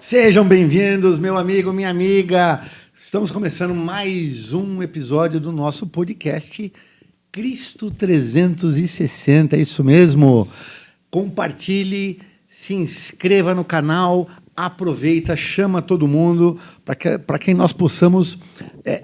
Sejam bem-vindos, meu amigo, minha amiga. Estamos começando mais um episódio do nosso podcast Cristo 360, é isso mesmo. Compartilhe, se inscreva no canal, aproveita, chama todo mundo para que nós possamos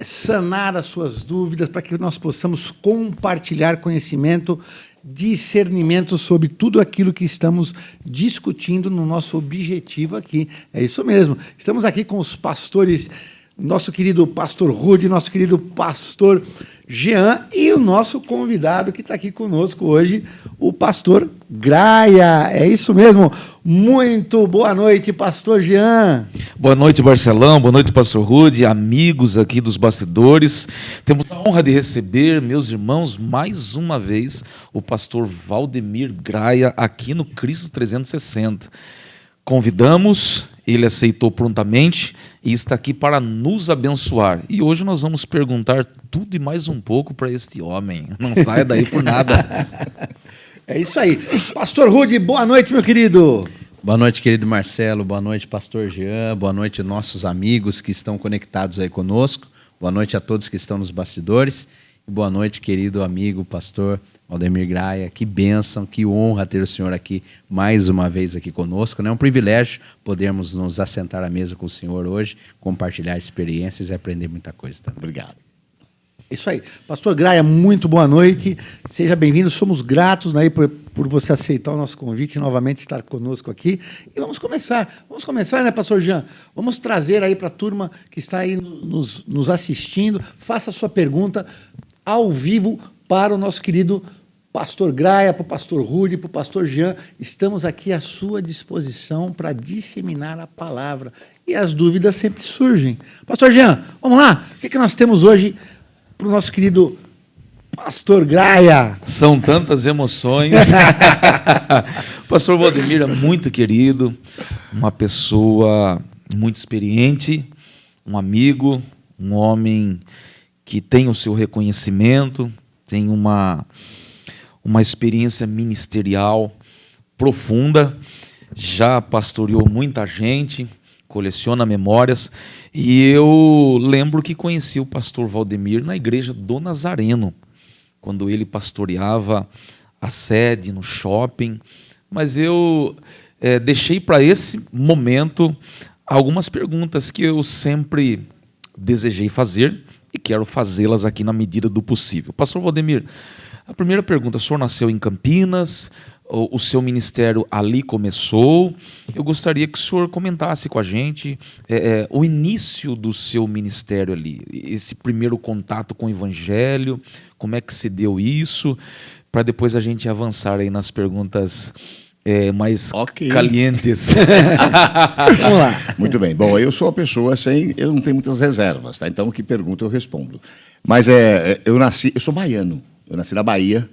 sanar as suas dúvidas, para que nós possamos compartilhar conhecimento, discernimento sobre tudo aquilo que estamos discutindo no nosso objetivo aqui. É isso mesmo. Estamos aqui com os pastores, nosso querido pastor Rudy, nosso querido pastor Jean e o nosso convidado que está aqui conosco hoje, o pastor Graia. É isso mesmo. Muito boa noite, pastor Jean. Boa noite, Marcelão. Boa noite, pastor Rudy, amigos aqui dos bastidores. Temos a honra de receber, meus irmãos, mais uma vez, o pastor Valdemir Graia aqui no Cristo 360. Convidamos, ele aceitou prontamente e está aqui para nos abençoar. E hoje nós vamos perguntar tudo e mais um pouco para este homem. Não saia daí por nada. É isso aí. Pastor Rudy, boa noite, meu querido. Boa noite, querido Marcelo. Boa noite, pastor Jean. Boa noite, nossos amigos que estão conectados aí conosco. Boa noite a todos que estão nos bastidores. E boa noite, querido amigo, pastor Valdemir Graia. Que bênção, que honra ter o senhor aqui mais uma vez aqui conosco. É um privilégio podermos nos assentar à mesa com o senhor hoje, compartilhar experiências e aprender muita coisa também. Obrigado. Isso aí. Pastor Graia, muito boa noite. Seja bem-vindo. Somos gratos por você aceitar o nosso convite e novamente estar conosco aqui. E vamos começar. Vamos começar, né, pastor Jean? Vamos trazer aí para a turma que está aí nos assistindo. Faça a sua pergunta ao vivo para o nosso querido pastor Graia, para o pastor Rudy, para o pastor Jean. Estamos aqui à sua disposição para disseminar a palavra. E as dúvidas sempre surgem. Pastor Jean, vamos lá? O que nós temos hoje para o nosso querido pastor Graia? São tantas emoções. O pastor Valdemir é muito querido, uma pessoa muito experiente, um amigo, um homem que tem o seu reconhecimento, tem uma experiência ministerial profunda, já pastoreou muita gente, coleciona memórias, e eu lembro que conheci o pastor Valdemir na igreja do Nazareno, quando ele pastoreava a sede no shopping, mas eu deixei para esse momento algumas perguntas que eu sempre desejei fazer e quero fazê-las aqui na medida do possível. Pastor Valdemir, a primeira pergunta: o senhor nasceu em Campinas, o seu ministério ali começou. Eu gostaria que o senhor comentasse com a gente o início do seu ministério ali, esse primeiro contato com o evangelho, como é que se deu isso, para depois a gente avançar aí nas perguntas mais calientes. Vamos lá. Muito bem. Bom, eu sou uma pessoa eu não tenho muitas reservas, tá? Então o que pergunta eu respondo. Mas eu sou baiano. Eu nasci na Bahia.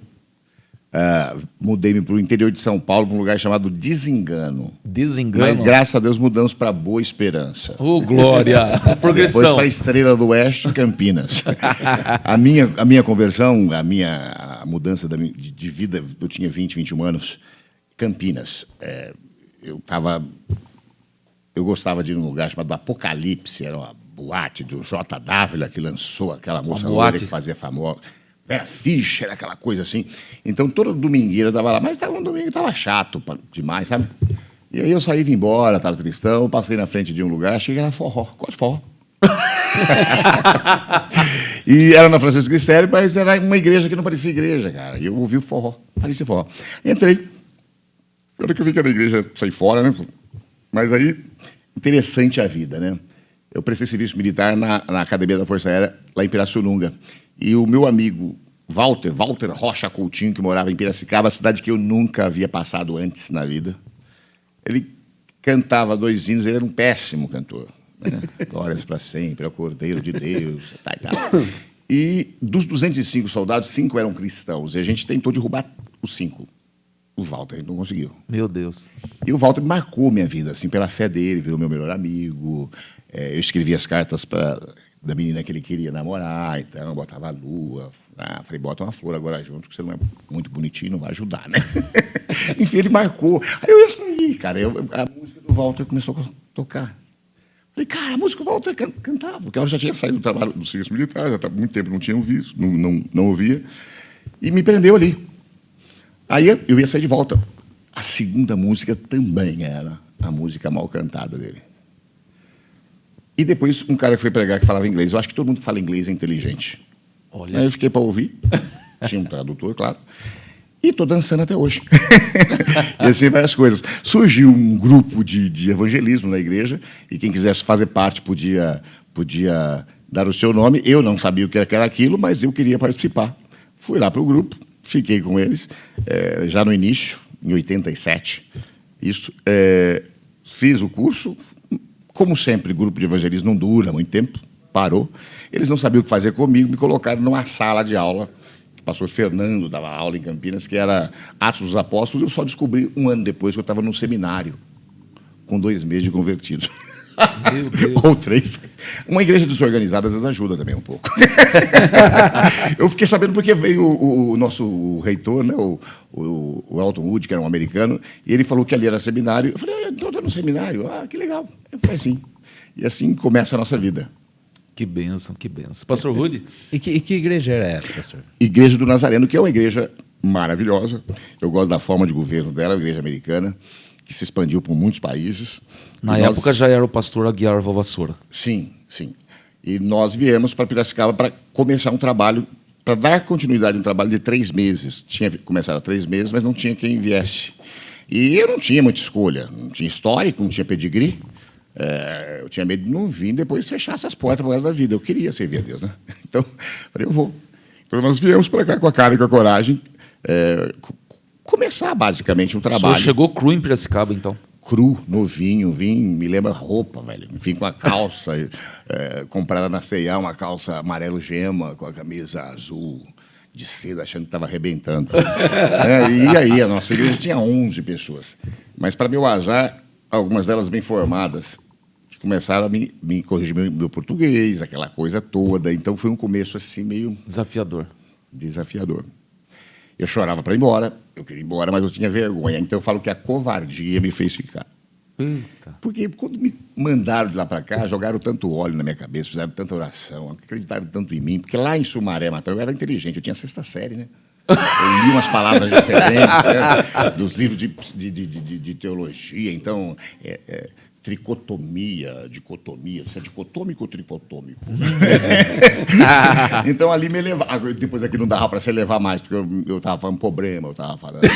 Mudei-me para o interior de São Paulo, para um lugar chamado Desengano. Desengano? Mas, graças a Deus, mudamos para Boa Esperança. Oh, glória! Progressão. Depois para a Estrela do Oeste, Campinas. A minha conversão, a mudança de vida, eu tinha 20, 21 anos, Campinas. Eu gostava de ir num lugar chamado Apocalipse, era uma boate do J. Dávila, que lançou aquela moça loira que fazia famosa. Vera Fischer, era aquela coisa assim. Então, toda domingueira eu estava lá. Mas um domingo estava chato demais, sabe? E aí eu saí, vim embora, estava tristão, passei na frente de um lugar, achei que era forró, quase forró. E era na Francisco Glicério, mas era uma igreja que não parecia igreja, cara. E eu ouvi o forró, parecia forró. Entrei. Na hora que eu vi que era igreja, saí fora, né? Mas aí, interessante a vida, né? Eu prestei serviço militar na Academia da Força Aérea, lá em Pirassununga. E o meu amigo Walter Rocha Coutinho, que morava em Piracicaba, cidade que eu nunca havia passado antes na vida, ele cantava 2 hinos, ele era um péssimo cantor. Né? Glórias para sempre, ao Cordeiro de Deus, tal e tal. E dos 205 soldados, 5 eram cristãos, e a gente tentou derrubar os 5. O Walter não conseguiu. Meu Deus. E o Walter marcou minha vida, assim, pela fé dele, virou meu melhor amigo. Eu escrevi as cartas da menina que ele queria namorar, então botava a lua. Falei, bota uma flor agora junto, que você não é muito bonitinho, não vai ajudar, né? Enfim, ele marcou. Aí eu ia sair, cara. A música do Walter começou a tocar. Falei, cara, a música volta a cantar, porque ela já tinha saído do trabalho do serviço militar, já há muito tempo não tinha ouvido, não ouvia, e me prendeu ali. Aí eu ia sair de volta. A segunda música também era a música mal cantada dele. E depois um cara que foi pregar que falava inglês. Eu acho que todo mundo que fala inglês é inteligente. Olha. Aí eu fiquei para ouvir. Tinha um tradutor, claro. E estou dançando até hoje. E assim vai as coisas. Surgiu um grupo de evangelismo na igreja, e quem quisesse fazer parte podia dar o seu nome. Eu não sabia o que era aquilo, mas eu queria participar. Fui lá para o grupo, fiquei com eles, já no início, em 87. Isso, fiz o curso. Como sempre, grupo de evangelismo não dura muito tempo, parou. Eles não sabiam o que fazer comigo, me colocaram numa sala de aula. O pastor Fernando dava aula em Campinas, que era Atos dos Apóstolos. Eu só descobri um ano depois que eu estava num seminário, com 2 meses de convertido. Meu Deus. Ou 3. Uma igreja desorganizada às vezes ajuda também um pouco. Eu fiquei sabendo porque veio o nosso reitor, né, o Elton Wood, que era um americano, e ele falou que ali era seminário. Eu falei, então eu estou no seminário. Ah, que legal. Eu falei, assim. E assim começa a nossa vida. Que bênção, que bênção. Pastor Rudy? E que igreja era essa, pastor? Igreja do Nazareno, que é uma igreja maravilhosa. Eu gosto da forma de governo dela, a igreja americana, que se expandiu por muitos países. Na época já era o pastor Aguiar Valvassoura. Sim, sim. E nós viemos para Piracicaba para começar um trabalho, para dar continuidade a um trabalho de 3 meses. Tinha começado há 3 meses, mas não tinha quem viesse. E eu não tinha muita escolha. Não tinha histórico, não tinha pedigree. Eu tinha medo de não vir depois fechar essas portas para o resto da vida. Eu queria servir a Deus, né? Então, falei, eu vou. Então, nós viemos para cá com a cara e com a coragem, começar basicamente um O senhor trabalho. chegou cru em Piracicaba, então? Cru, novinho, me lembra roupa, velho. Vim com a calça comprada na C&A, uma calça amarelo gema, com a camisa azul de seda, achando que estava arrebentando. E aí, a nossa igreja tinha 11 pessoas. Mas, para meu azar, algumas delas bem formadas, começaram a me corrigir meu português, aquela coisa toda. Então, foi um começo assim meio desafiador. Eu chorava para ir embora, eu queria ir embora, mas eu tinha vergonha. Então, eu falo que a covardia me fez ficar. Eita. Porque quando me mandaram de lá para cá, jogaram tanto óleo na minha cabeça, fizeram tanta oração, acreditaram tanto em mim. Porque lá em Sumaré, Matar, eu era inteligente, eu tinha 6ª série, né? Eu li umas palavras diferentes, né? Dos livros de teologia. Então, tricotomia, dicotomia, se é dicotômico ou tripotômico. Então, ali me levava. Depois aqui não dava para se levar mais, porque eu estava falando problema, eu estava falando.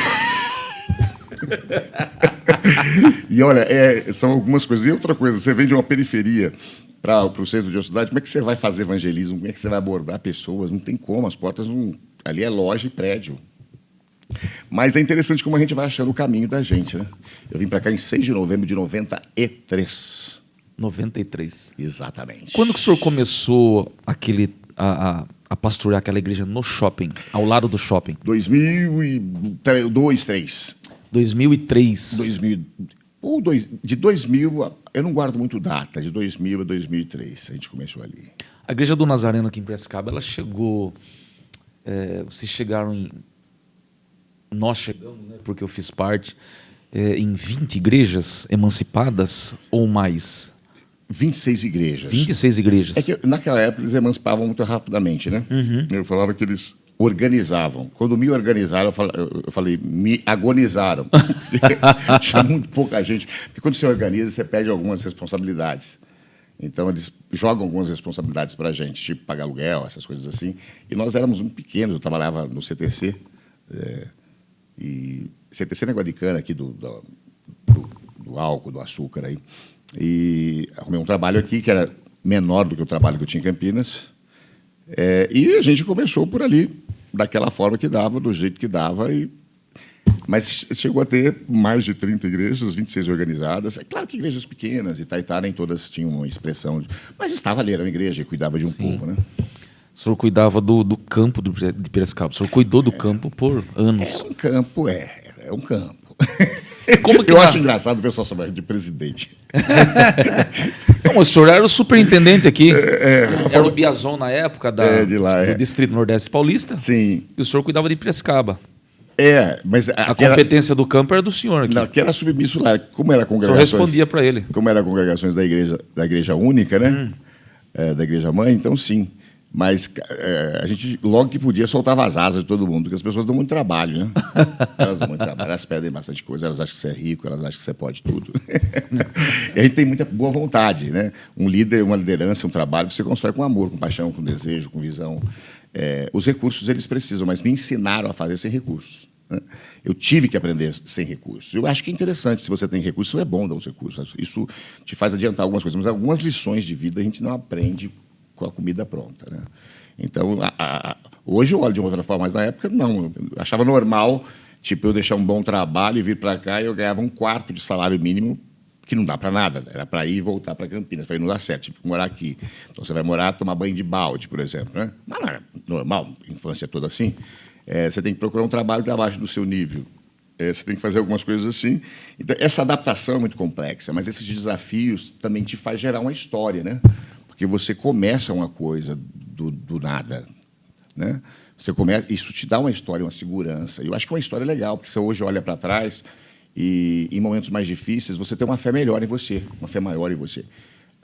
E olha, são algumas coisas. E outra coisa, você vem de uma periferia para o centro de uma cidade, como é que você vai fazer evangelismo? Como é que você vai abordar pessoas? Não tem como, as portas não. Ali é loja e prédio. Mas é interessante como a gente vai achando o caminho da gente, né? Eu vim para cá em 6 de novembro de 93. 93. Exatamente. Quando que o senhor começou a pastorear aquela igreja no shopping, ao lado do shopping? 2002, 2003. 2003. De 2000, eu não guardo muito data, de 2000 a 2003, a gente começou ali. A igreja do Nazareno aqui em Piracicaba, ela chegou... vocês chegaram em... Nós chegamos, né, porque eu fiz parte, em 20 igrejas emancipadas ou mais? 26 igrejas. 26 igrejas. É que naquela época eles emancipavam muito rapidamente, né? Uhum. Eu falava que eles organizavam. Quando me organizaram, eu falei, me agonizaram. Tinha muito pouca gente. Porque quando você organiza, você perde algumas responsabilidades. Então, eles jogam algumas responsabilidades para a gente, tipo pagar aluguel, essas coisas assim. E nós éramos muito pequenos, eu trabalhava no CTC. E CTC é negócio de cana aqui do álcool, do açúcar aí. E arrumei um trabalho aqui que era menor do que o trabalho que eu tinha em Campinas. E a gente começou por ali, daquela forma que dava, do jeito que dava. Mas chegou a ter mais de 30 igrejas, 26 organizadas. É claro que igrejas pequenas, Itaitá nem todas tinham uma expressão. Mas estava ali, era uma igreja e cuidava de um povo, né? O senhor cuidava do campo de Piracicaba. O senhor cuidou do campo por anos. É um campo, é um campo. Como que eu acho engraçado o pessoal chamar de presidente. Não, o senhor era o superintendente aqui. Era o Biazon na época de lá, do Distrito Nordeste Paulista. Sim. E o senhor cuidava de Piracicaba. Mas A competência do campo era do senhor aqui. Não, que era submisso lá. Como era Só congregações... respondia para ele. Como era congregações da igreja única, né? Da igreja mãe, então sim. Mas a gente, logo que podia, soltava as asas de todo mundo, porque as pessoas dão muito trabalho, né? Elas dão muito trabalho, elas pedem bastante coisa, elas acham que você é rico, elas acham que você pode tudo. E a gente tem muita boa vontade, né? Um líder, uma liderança, um trabalho, você constrói com amor, com paixão, com desejo, com visão. Os recursos eles precisam, mas me ensinaram a fazer sem recursos. Né? Eu tive que aprender sem recursos. Eu acho que é interessante, se você tem recursos, é bom dar os recursos. Isso te faz adiantar algumas coisas, mas algumas lições de vida a gente não aprende com a comida pronta, né? Então, hoje eu olho de outra forma, mas na época não. Eu achava normal, tipo, eu deixar um bom trabalho e vir para cá e eu ganhava 1/4 de salário mínimo, que não dá para nada. Era para ir e voltar para Campinas. Falei, não dá certo, tive que morar aqui. Então, você vai morar, tomar banho de balde, por exemplo, né? Mas não era normal, infância toda assim. Você tem que procurar um trabalho que está abaixo do seu nível. Você tem que fazer algumas coisas assim. Então, essa adaptação é muito complexa, mas esses desafios também te faz gerar uma história, né? Porque você começa uma coisa do nada, né? Isso te dá uma história, uma segurança. Eu acho que é uma história legal, porque você hoje olha para trás e, em momentos mais difíceis, você tem uma fé melhor em você, uma fé maior em você.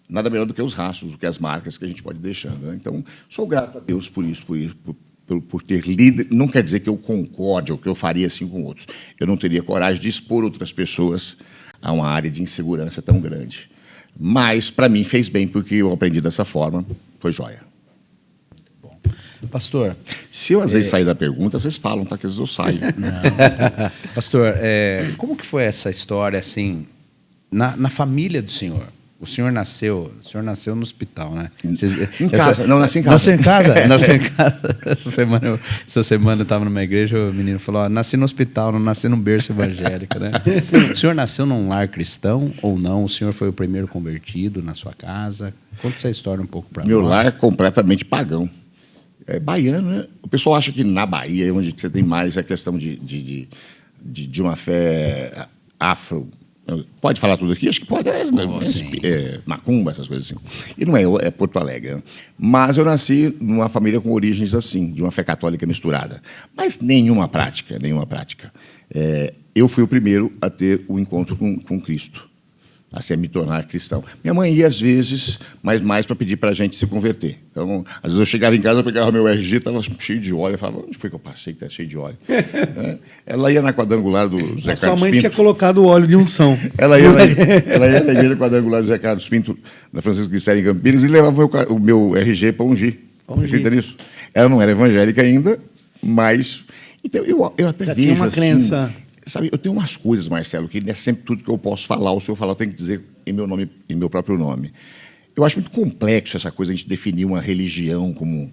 Nada melhor do que os rastros, do que as marcas que a gente pode ir deixando, né? Então, sou grato a Deus por isso, por ter líder. Não quer dizer que eu concorde ou que eu faria assim com outros. Eu não teria coragem de expor outras pessoas a uma área de insegurança tão grande. Mas, para mim, fez bem, porque eu aprendi dessa forma, foi joia. Bom. Pastor... Se eu, às vezes, sair da pergunta, vocês falam, tá? Que às vezes eu saio. Não. Pastor, como que foi essa história, assim, na família do senhor? O senhor nasceu no hospital, né? Em casa, não, nasci em casa. Nasceu em casa? Nasceu em casa. Essa semana eu estava numa igreja, o menino falou, nasci no hospital, não nasci num berço evangélico, né? O senhor nasceu num lar cristão ou não? O senhor foi o primeiro convertido na sua casa? Conta essa história um pouco para nós. Meu lar é completamente pagão. É baiano, né? O pessoal acha que na Bahia, onde você tem mais a questão de uma fé afro. Pode falar tudo aqui? Acho que pode. Macumba, essas coisas assim. E não é Porto Alegre. Né? Mas eu nasci numa família com origens assim, de uma fé católica misturada. Mas nenhuma prática. Eu fui o primeiro a ter o encontro com Cristo, a me tornar cristão. Minha mãe ia às vezes, mas mais para pedir para a gente se converter. Então, às vezes eu chegava em casa, eu pegava meu RG, estava cheio de óleo, eu falava, onde foi que eu passei que está cheio de óleo? Ela ia na quadrangular do Zé Carlos Pinto. Sua mãe tinha colocado o óleo de unção. Ela ia na igreja quadrangular do Zé Carlos Pinto, na Francisco Glicério, em Campinas, e levava o meu RG para ungir. Acredita nisso? Ela não era evangélica ainda, mas... Então, eu até já vejo tinha uma assim... crença... Sabe, eu tenho umas coisas, Marcelo, que não é sempre tudo que eu posso falar, ou se eu falar, eu tenho que dizer em meu nome, em meu próprio nome. Eu acho muito complexo essa coisa, a gente definir uma religião como,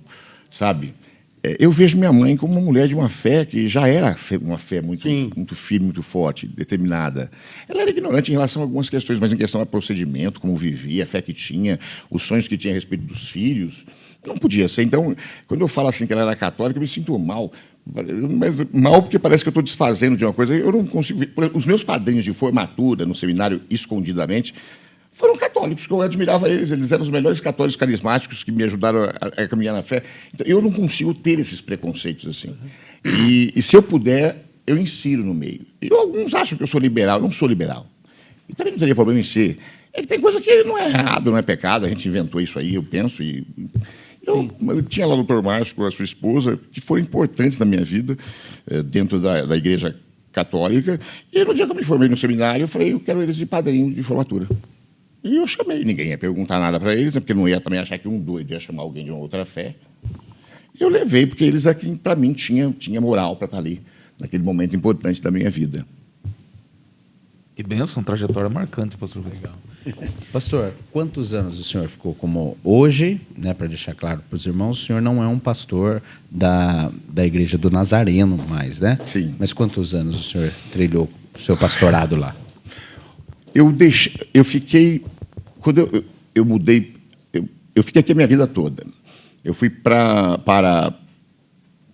sabe? Eu vejo minha mãe como uma mulher de uma fé que já era uma fé muito firme, muito forte, determinada. Ela era ignorante em relação a algumas questões, mas em questão a procedimento, como vivia, a fé que tinha, os sonhos que tinha a respeito dos filhos, não podia ser. Então, quando eu falo assim que ela era católica, eu me sinto mal. Mal porque parece que eu estou desfazendo de uma coisa. Eu não consigo ver. Os meus padrinhos de formatura no seminário, escondidamente, foram católicos, porque eu admirava eles. Eles eram os melhores católicos carismáticos que me ajudaram a caminhar na fé. Então, eu não consigo ter esses preconceitos assim. E se eu puder, eu insiro no meio. E alguns acham que eu sou liberal. Eu não sou liberal. E também não teria problema em ser. É que tem coisa que não é errado, não é pecado. A gente inventou isso aí, eu penso. Eu tinha lá o Dr. Márcio com a sua esposa, que foram importantes na minha vida, dentro da igreja católica. E no dia que eu me formei no seminário, eu falei, eu quero eles de padrinho de formatura. E eu chamei, ninguém ia perguntar nada para eles, né, porque não ia também achar que um doido ia chamar alguém de uma outra fé. Eu levei, porque eles aqui, para mim, tinha moral para estar ali, naquele momento importante da minha vida. Que bênção, trajetória marcante, pastor. Legal. Pastor, quantos anos o senhor ficou como hoje, né, para deixar claro para os irmãos, o senhor não é um pastor da igreja do Nazareno mais, né? Sim. Mas quantos anos o senhor trilhou o seu pastorado lá? Eu fiquei... Quando eu mudei... Eu fiquei aqui a minha vida toda. Eu fui para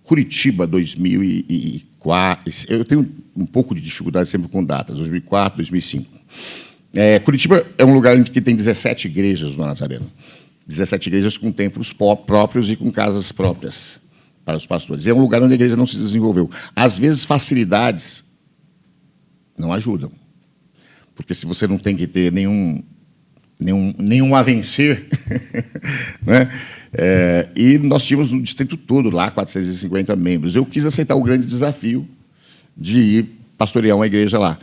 Curitiba, 2004. Eu tenho um pouco de dificuldade sempre com datas, 2004, 2005. Curitiba é um lugar que tem 17 igrejas no Nazareno. 17 igrejas com templos próprios e com casas próprias. para os pastores. É um lugar onde a igreja não se desenvolveu. Às vezes, facilidades não ajudam. Porque se você não tem que ter nenhum a vencer, né? E nós tínhamos no distrito todo lá 450 membros. Eu quis aceitar o grande desafio de ir pastorear uma igreja lá.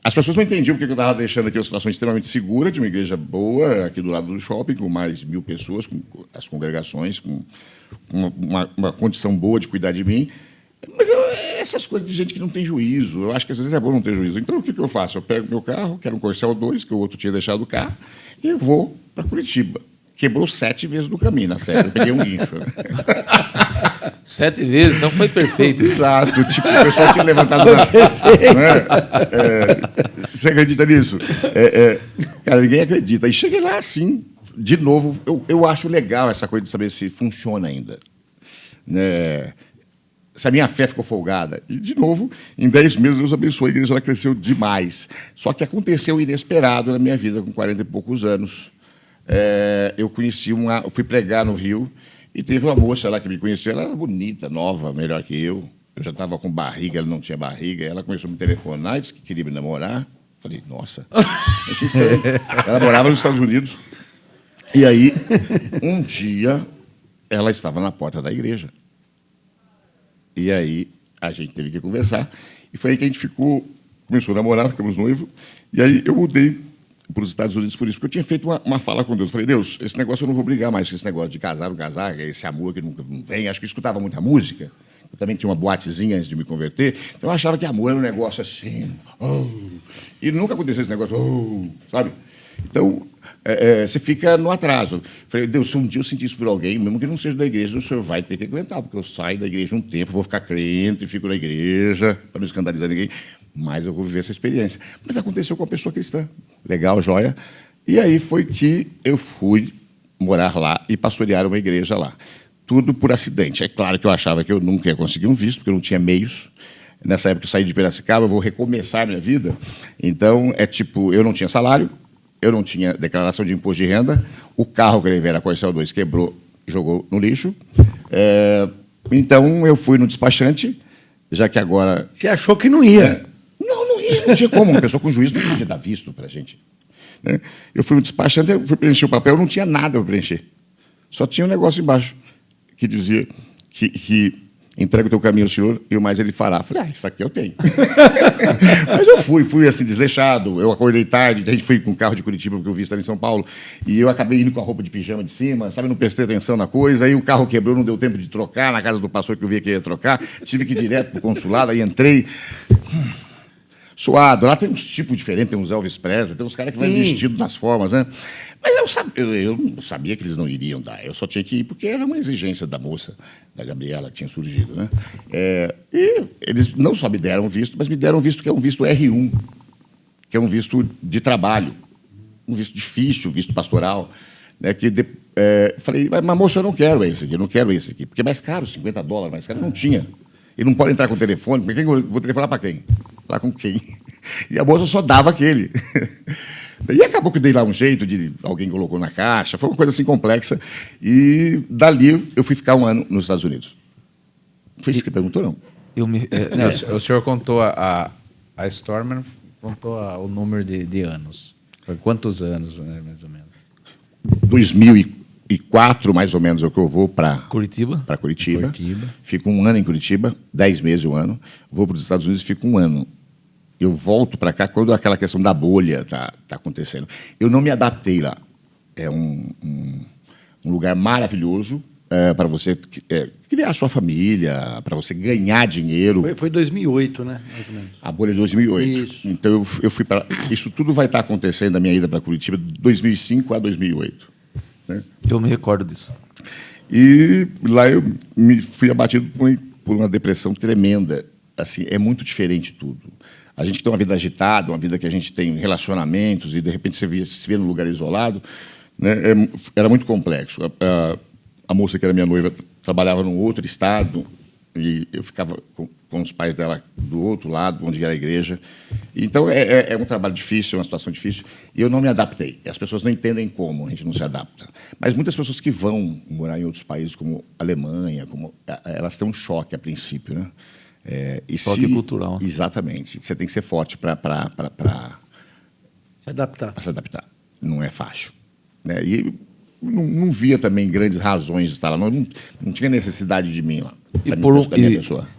As pessoas não entendiam porque eu estava deixando aqui uma situação extremamente segura, de uma igreja boa, aqui do lado do shopping, com mais de 1.000 pessoas, com as congregações, com uma condição boa de cuidar de mim. Mas essas coisas de gente que não tem juízo, eu acho que às vezes é bom não ter juízo. Então, o que eu faço? Eu pego meu carro, que era um Corcel 2, que o outro tinha deixado o carro, e eu vou para Curitiba. Quebrou 7 vezes no caminho, na série. Eu peguei um guincho. 7 vezes, então foi perfeito. Exato. Tipo, o pessoal tinha levantado na... Você acredita nisso? Cara, ninguém acredita. E cheguei lá, assim, de novo. Eu acho legal essa coisa de saber se funciona ainda. Se a minha fé ficou folgada. E, de novo, em 10 meses, Deus abençoou, a igreja ela cresceu demais. Só que aconteceu inesperado na minha vida, com 40 e poucos anos. Eu fui pregar no Rio, e teve uma moça lá que me conheceu, ela era bonita, nova, melhor que eu. Eu já estava com barriga, ela não tinha barriga. Ela começou a me telefonar, disse que queria me namorar. Falei, nossa, isso sério. Ela morava nos Estados Unidos. E aí, um dia, ela estava na porta da igreja. E aí a gente teve que conversar. E foi aí que a gente começou a namorar, ficamos noivos. E aí eu mudei para os Estados Unidos por isso, porque eu tinha feito uma fala com Deus. Eu falei, Deus, esse negócio eu não vou brigar mais com esse negócio de casar, não casar, esse amor que nunca vem. Acho que eu escutava muita música. Eu também tinha uma boatezinha antes de me converter. Então eu achava que amor era um negócio assim. E nunca aconteceu esse negócio, sabe? Então, você fica no atraso. Eu falei, Deus, se um dia eu sentir isso por alguém, mesmo que não seja da igreja, o senhor vai ter que aguentar, porque eu saio da igreja um tempo, vou ficar crente, fico na igreja, para não escandalizar ninguém, mas eu vou viver essa experiência. Mas aconteceu com uma pessoa cristã. Legal, joia. E aí foi que eu fui morar lá e pastorear uma igreja lá. Tudo por acidente. É claro que eu achava que eu nunca ia conseguir um visto, porque eu não tinha meios. Nessa época eu saí de Piracicaba, eu vou recomeçar a minha vida. Então, eu não tinha salário, eu não tinha declaração de imposto de renda, o carro que eu levei era Corcel 2, quebrou, jogou no lixo. Então, eu fui no despachante, já que agora... Você achou que não ia? Não ia, não tinha como. Uma pessoa com juízo não podia dar visto para a gente. Eu fui no despachante, eu fui preencher o papel, não tinha nada para preencher. Só tinha um negócio embaixo, que dizia que entrega o teu caminho ao Senhor e o mais Ele fará. Eu falei, isso aqui eu tenho. Mas eu fui assim, desleixado. Eu acordei tarde, a gente foi com o carro de Curitiba, porque eu vi estar em São Paulo, e eu acabei indo com a roupa de pijama de cima, sabe, não prestei atenção na coisa, aí o carro quebrou, não deu tempo de trocar, na casa do pastor que eu via que ia trocar, tive que ir direto para o consulado, aí entrei... Suado. Lá tem uns tipos diferentes, tem uns Elvis Presley, tem uns caras que vão vestidos nas formas, né? Mas eu sabia que eles não iriam dar. Eu só tinha que ir porque era uma exigência da moça, da Gabriela, que tinha surgido, né? E eles não só me deram visto, mas me deram visto que é um visto R1, que é um visto de trabalho, um visto difícil, um visto pastoral, né? Falei, mas moça, eu não quero esse aqui, porque é mais caro, $50 mais caro. Não tinha. Ele não pode entrar com o telefone. Vou telefonar para quem? Falar com quem? E a moça só dava aquele. E acabou que dei lá um jeito, alguém colocou na caixa, foi uma coisa assim complexa. E dali eu fui ficar 1 ano nos Estados Unidos. Foi isso que perguntou, não? O senhor contou a Stormer, contou o número de anos. Foi quantos anos, né, mais ou menos? 2004, mais ou menos, é o que eu vou para Curitiba. Fico 1 ano em Curitiba, 10 meses, 1 ano. Vou para os Estados Unidos e fico 1 ano. Eu volto para cá quando aquela questão da bolha está acontecendo. Eu não me adaptei lá. É um lugar maravilhoso para você criar a sua família, para você ganhar dinheiro. Foi 2008, né? Mais ou menos. A bolha de 2008. Isso. Então, eu fui para... Isso tudo vai estar acontecendo na minha ida para Curitiba de 2005 a 2008. Né? Eu me recordo disso. E lá eu me fui abatido por uma depressão tremenda. Assim, é muito diferente tudo. A gente tem uma vida agitada, uma vida que a gente tem relacionamentos, e de repente você se vê num lugar isolado, né? Era muito complexo. A moça que era minha noiva trabalhava num outro estado, e eu ficava com os pais dela do outro lado, onde era a igreja. Então, é um trabalho difícil, é uma situação difícil, e eu não me adaptei. As pessoas não entendem como a gente não se adapta. Mas muitas pessoas que vão morar em outros países, como a Alemanha, elas têm um choque a princípio, né? Choque cultural. Exatamente. Você tem que ser forte para Se adaptar. Não é fácil. Né? E não via também grandes razões de estar lá. Não tinha necessidade de mim lá.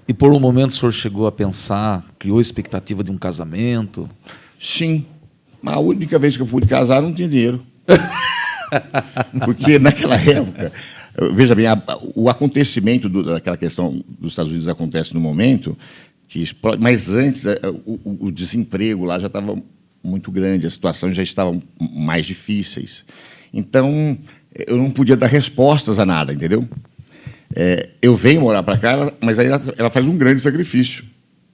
E por um momento o senhor chegou a pensar, criou expectativa de um casamento? Sim. Mas a única vez que eu pude casar, não tinha dinheiro. Porque naquela época, veja bem, o acontecimento daquela questão dos Estados Unidos acontece no momento, mas antes o desemprego lá já estava muito grande, as situações já estavam mais difíceis. Então, eu não podia dar respostas a nada, entendeu? Eu venho morar para cá, mas aí ela faz um grande sacrifício.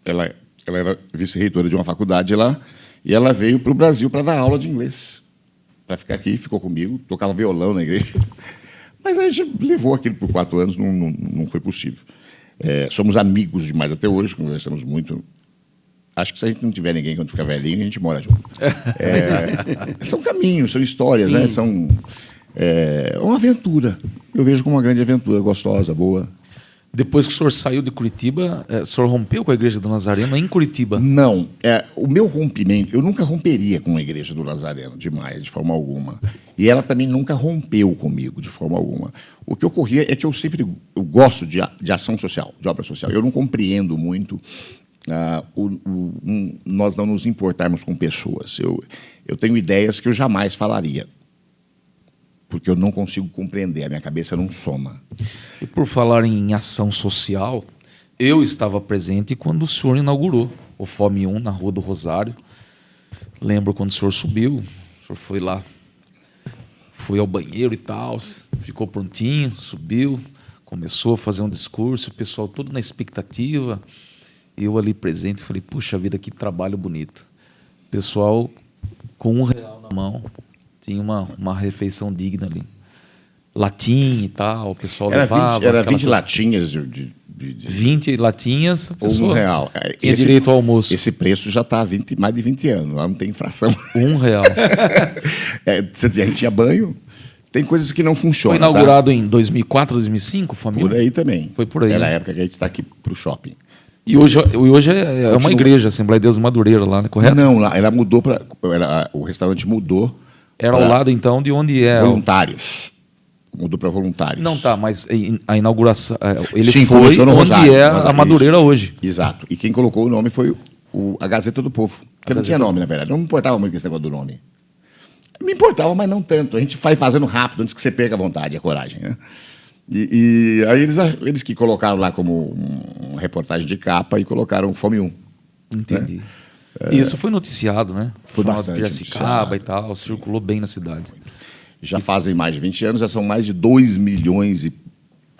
Ela era vice-reitora de uma faculdade lá, e ela veio para o Brasil para dar aula de inglês. Para ficar aqui, ficou comigo, tocava violão na igreja. Mas a gente levou aquilo por 4 anos, não foi possível. Somos amigos demais até hoje, conversamos muito. Acho que se a gente não tiver ninguém quando ficar velhinho, a gente mora junto. São caminhos, são histórias, né? É uma aventura. Eu vejo como uma grande aventura, gostosa, boa. Depois que o senhor saiu de Curitiba, o senhor rompeu com a Igreja do Nazareno em Curitiba? Não. O meu rompimento, eu nunca romperia com a Igreja do Nazareno, demais, de forma alguma. E ela também nunca rompeu comigo, de forma alguma. O que ocorria é que eu gosto de ação social, de obra social. Eu não compreendo muito nós não nos importarmos com pessoas. Eu tenho ideias que eu jamais falaria, porque eu não consigo compreender, a minha cabeça não soma. E por falar em ação social, eu estava presente quando o senhor inaugurou o Fome 1 na Rua do Rosário. Lembro quando o senhor subiu, o senhor foi lá, foi ao banheiro e tal, ficou prontinho, subiu, começou a fazer um discurso, o pessoal todo na expectativa. Eu ali presente, falei, puxa vida, que trabalho bonito. O pessoal com R$1 na mão, tinha uma refeição digna ali. Latinha e tal, o pessoal levava. Era 20 latinhas de 20 latinhas, ou R$1. Tinha direito ao almoço. Esse preço já está há mais de 20 anos, lá não tem infração. R$1. A gente tinha banho, tem coisas que não funcionam. Foi inaugurado em 2004, 2005, família? Por aí também. Foi por aí. Era a né? época que a gente está aqui para o shopping. E hoje é uma igreja, Assembleia de Deus de Madureira, lá, né? Correto? Não, ela mudou para. O restaurante mudou. Era ao lado, então, de onde é. Voluntários. Mudou para voluntários. Não, tá, mas a inauguração. Ele Sim, foi começou no onde Rosário, é a Madureira isso. Hoje. Exato. E quem colocou o nome foi a Gazeta do Povo. Que não tinha nome, na verdade. Não me importava muito esse negócio do nome. Me importava, mas não tanto. A gente vai fazendo rápido antes que você perca a vontade e a coragem, né? E aí eles que colocaram lá como uma reportagem de capa e colocaram Fome 1. Entendi. Né? Isso foi noticiado, né? Foi Falado bastante de Piracicaba noticiado. e tal, circulou bem na cidade. Já fazem mais de 20 anos, já são mais de 2 milhões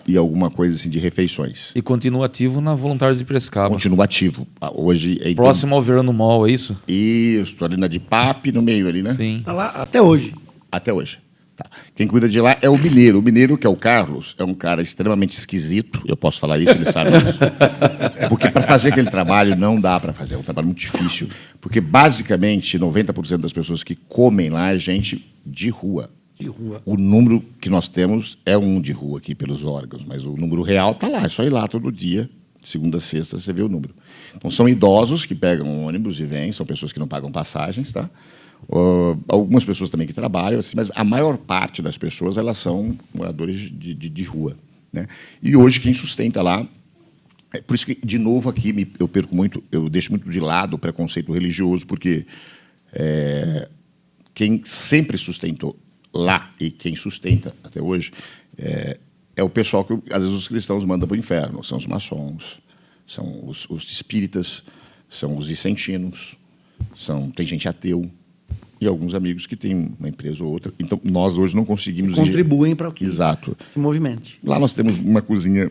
e alguma coisa assim de refeições. E continua ativo na Voluntários de Piracicaba. Continua ativo. Hoje é Próximo ao Verano Mall, é isso? Isso, ali na de Pape, no meio ali, né? Sim. Está lá até hoje. Até hoje. Tá. Quem cuida de lá é o mineiro. O mineiro, que é o Carlos, é um cara extremamente esquisito. Eu posso falar isso, ele sabe isso. Porque para fazer aquele trabalho não dá para fazer. É um trabalho muito difícil. Porque, basicamente, 90% das pessoas que comem lá é gente de rua. De rua. O número que nós temos é um de rua aqui pelos órgãos, mas o número real está lá. É só ir lá todo dia, de segunda a sexta, você vê o número. Então, são idosos que pegam ônibus e vêm, são pessoas que não pagam passagens, tá? Algumas pessoas também que trabalham, assim, mas a maior parte das pessoas elas são moradores de rua, né? E hoje quem sustenta lá, por isso que de novo aqui eu perco muito, eu deixo muito de lado o preconceito religioso, porque quem sempre sustentou lá e quem sustenta até hoje é o pessoal que às vezes os cristãos mandam para o inferno, são os maçons, são os espíritas, são os vicentinos, tem gente ateu. E alguns amigos que têm uma empresa ou outra. Então, nós hoje não conseguimos... Contribuem para o que Exato. se movimente. Lá nós temos uma cozinha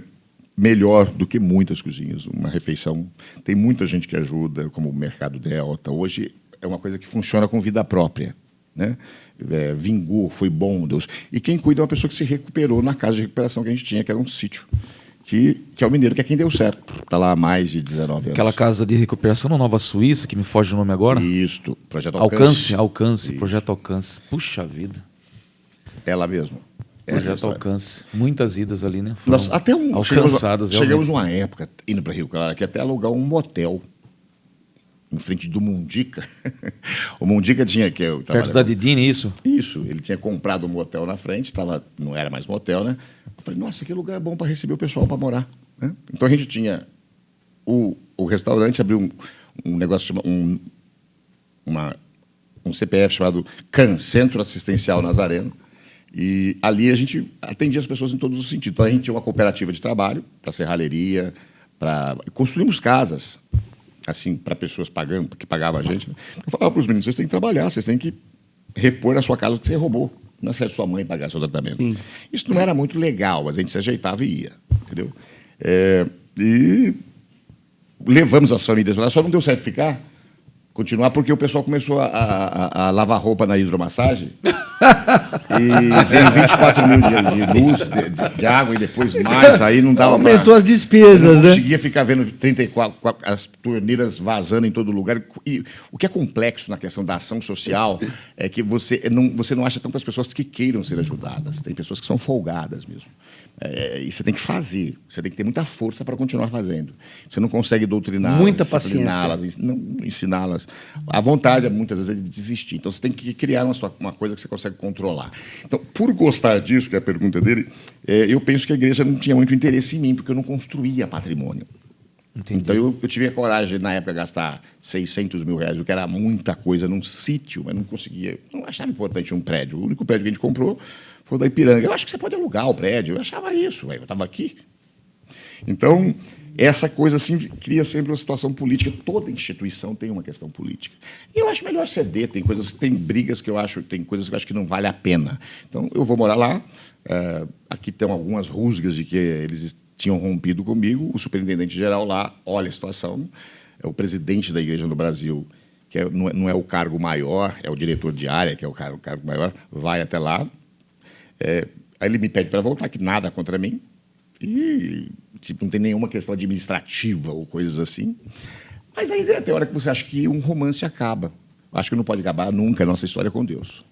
melhor do que muitas cozinhas, uma refeição. Tem muita gente que ajuda, como o Mercado Delta. Hoje é uma coisa que funciona com vida própria, né? Vingou, foi bom, Deus. E quem cuida é uma pessoa que se recuperou na casa de recuperação que a gente tinha, que era um sítio, que é o Mineiro, que é quem deu certo. Está lá há mais de 19 anos. Aquela casa de recuperação na Nova Suíça, que me foge o nome agora. Isso, Projeto Alcance. Alcance, Isso. Projeto Alcance. Puxa vida. É lá mesmo. Projeto Alcance. Muitas idas ali, né? Foram Nós até alcançadas. chegamos numa época, indo para Rio Claro, que até alugar um motel em frente do Mundica. O Mundica tinha que eu Perto da Didine, isso? Isso, ele tinha comprado um motel na frente, não era mais motel, né? Eu falei, nossa, que lugar bom para receber o pessoal para morar. Né? Então a gente tinha o restaurante, abriu um negócio, um CPF chamado CAN, Centro Assistencial Nazareno, e ali a gente atendia as pessoas em todos os sentidos. Então a gente tinha uma cooperativa de trabalho para serralheria, construímos casas, assim, para pessoas que pagavam a gente. Né? Eu falava para os meninos, vocês têm que trabalhar, vocês têm que repor a sua casa que você roubou. Não é certo sua mãe pagar seu tratamento. Sim. Isso não era muito legal, mas a gente se ajeitava e ia, entendeu? E levamos as famílias lá, só não deu certo ficar, continuar, porque o pessoal começou a lavar roupa na hidromassagem e veio 24 mil de luz, de água e depois mais, aí não dava para... Aumentou as despesas, né? Não conseguia ficar vendo 34, as torneiras vazando em todo lugar. E o que é complexo na questão da ação social é que você não acha tantas pessoas que queiram ser ajudadas. Tem pessoas que são folgadas mesmo. E você tem que fazer, você tem que ter muita força para continuar fazendo. Você não consegue doutriná-las, muita paciência, ensiná-las. A vontade, muitas vezes, é de desistir. Então, você tem que criar uma coisa que você consegue controlar. Então, por gostar disso, que é a pergunta dele, eu penso que a igreja não tinha muito interesse em mim, porque eu não construía patrimônio. Entendi. Então, eu tive a coragem, na época, de gastar 600 mil reais, o que era muita coisa, num sítio, mas não conseguia. Não achava importante um prédio. O único prédio que a gente comprou foi o da Ipiranga. Eu acho que você pode alugar o prédio. Eu achava isso, eu estava aqui. Então, essa coisa assim cria sempre uma situação política. Toda instituição tem uma questão política. E eu acho melhor ceder. Tem brigas que eu acho, tem coisas que eu acho que não vale a pena. Então, eu vou morar lá. Aqui tem algumas rusgas de que eles tinham rompido comigo. O superintendente-geral lá olha a situação. É o presidente da igreja no Brasil, que não é o cargo maior, é o diretor de área, que é o cargo maior, vai até lá. Aí ele me pede para voltar, que nada contra mim. E não tem nenhuma questão administrativa ou coisas assim. Mas aí até a hora que você acha que um romance acaba. Acho que não pode acabar nunca a nossa história com Deus.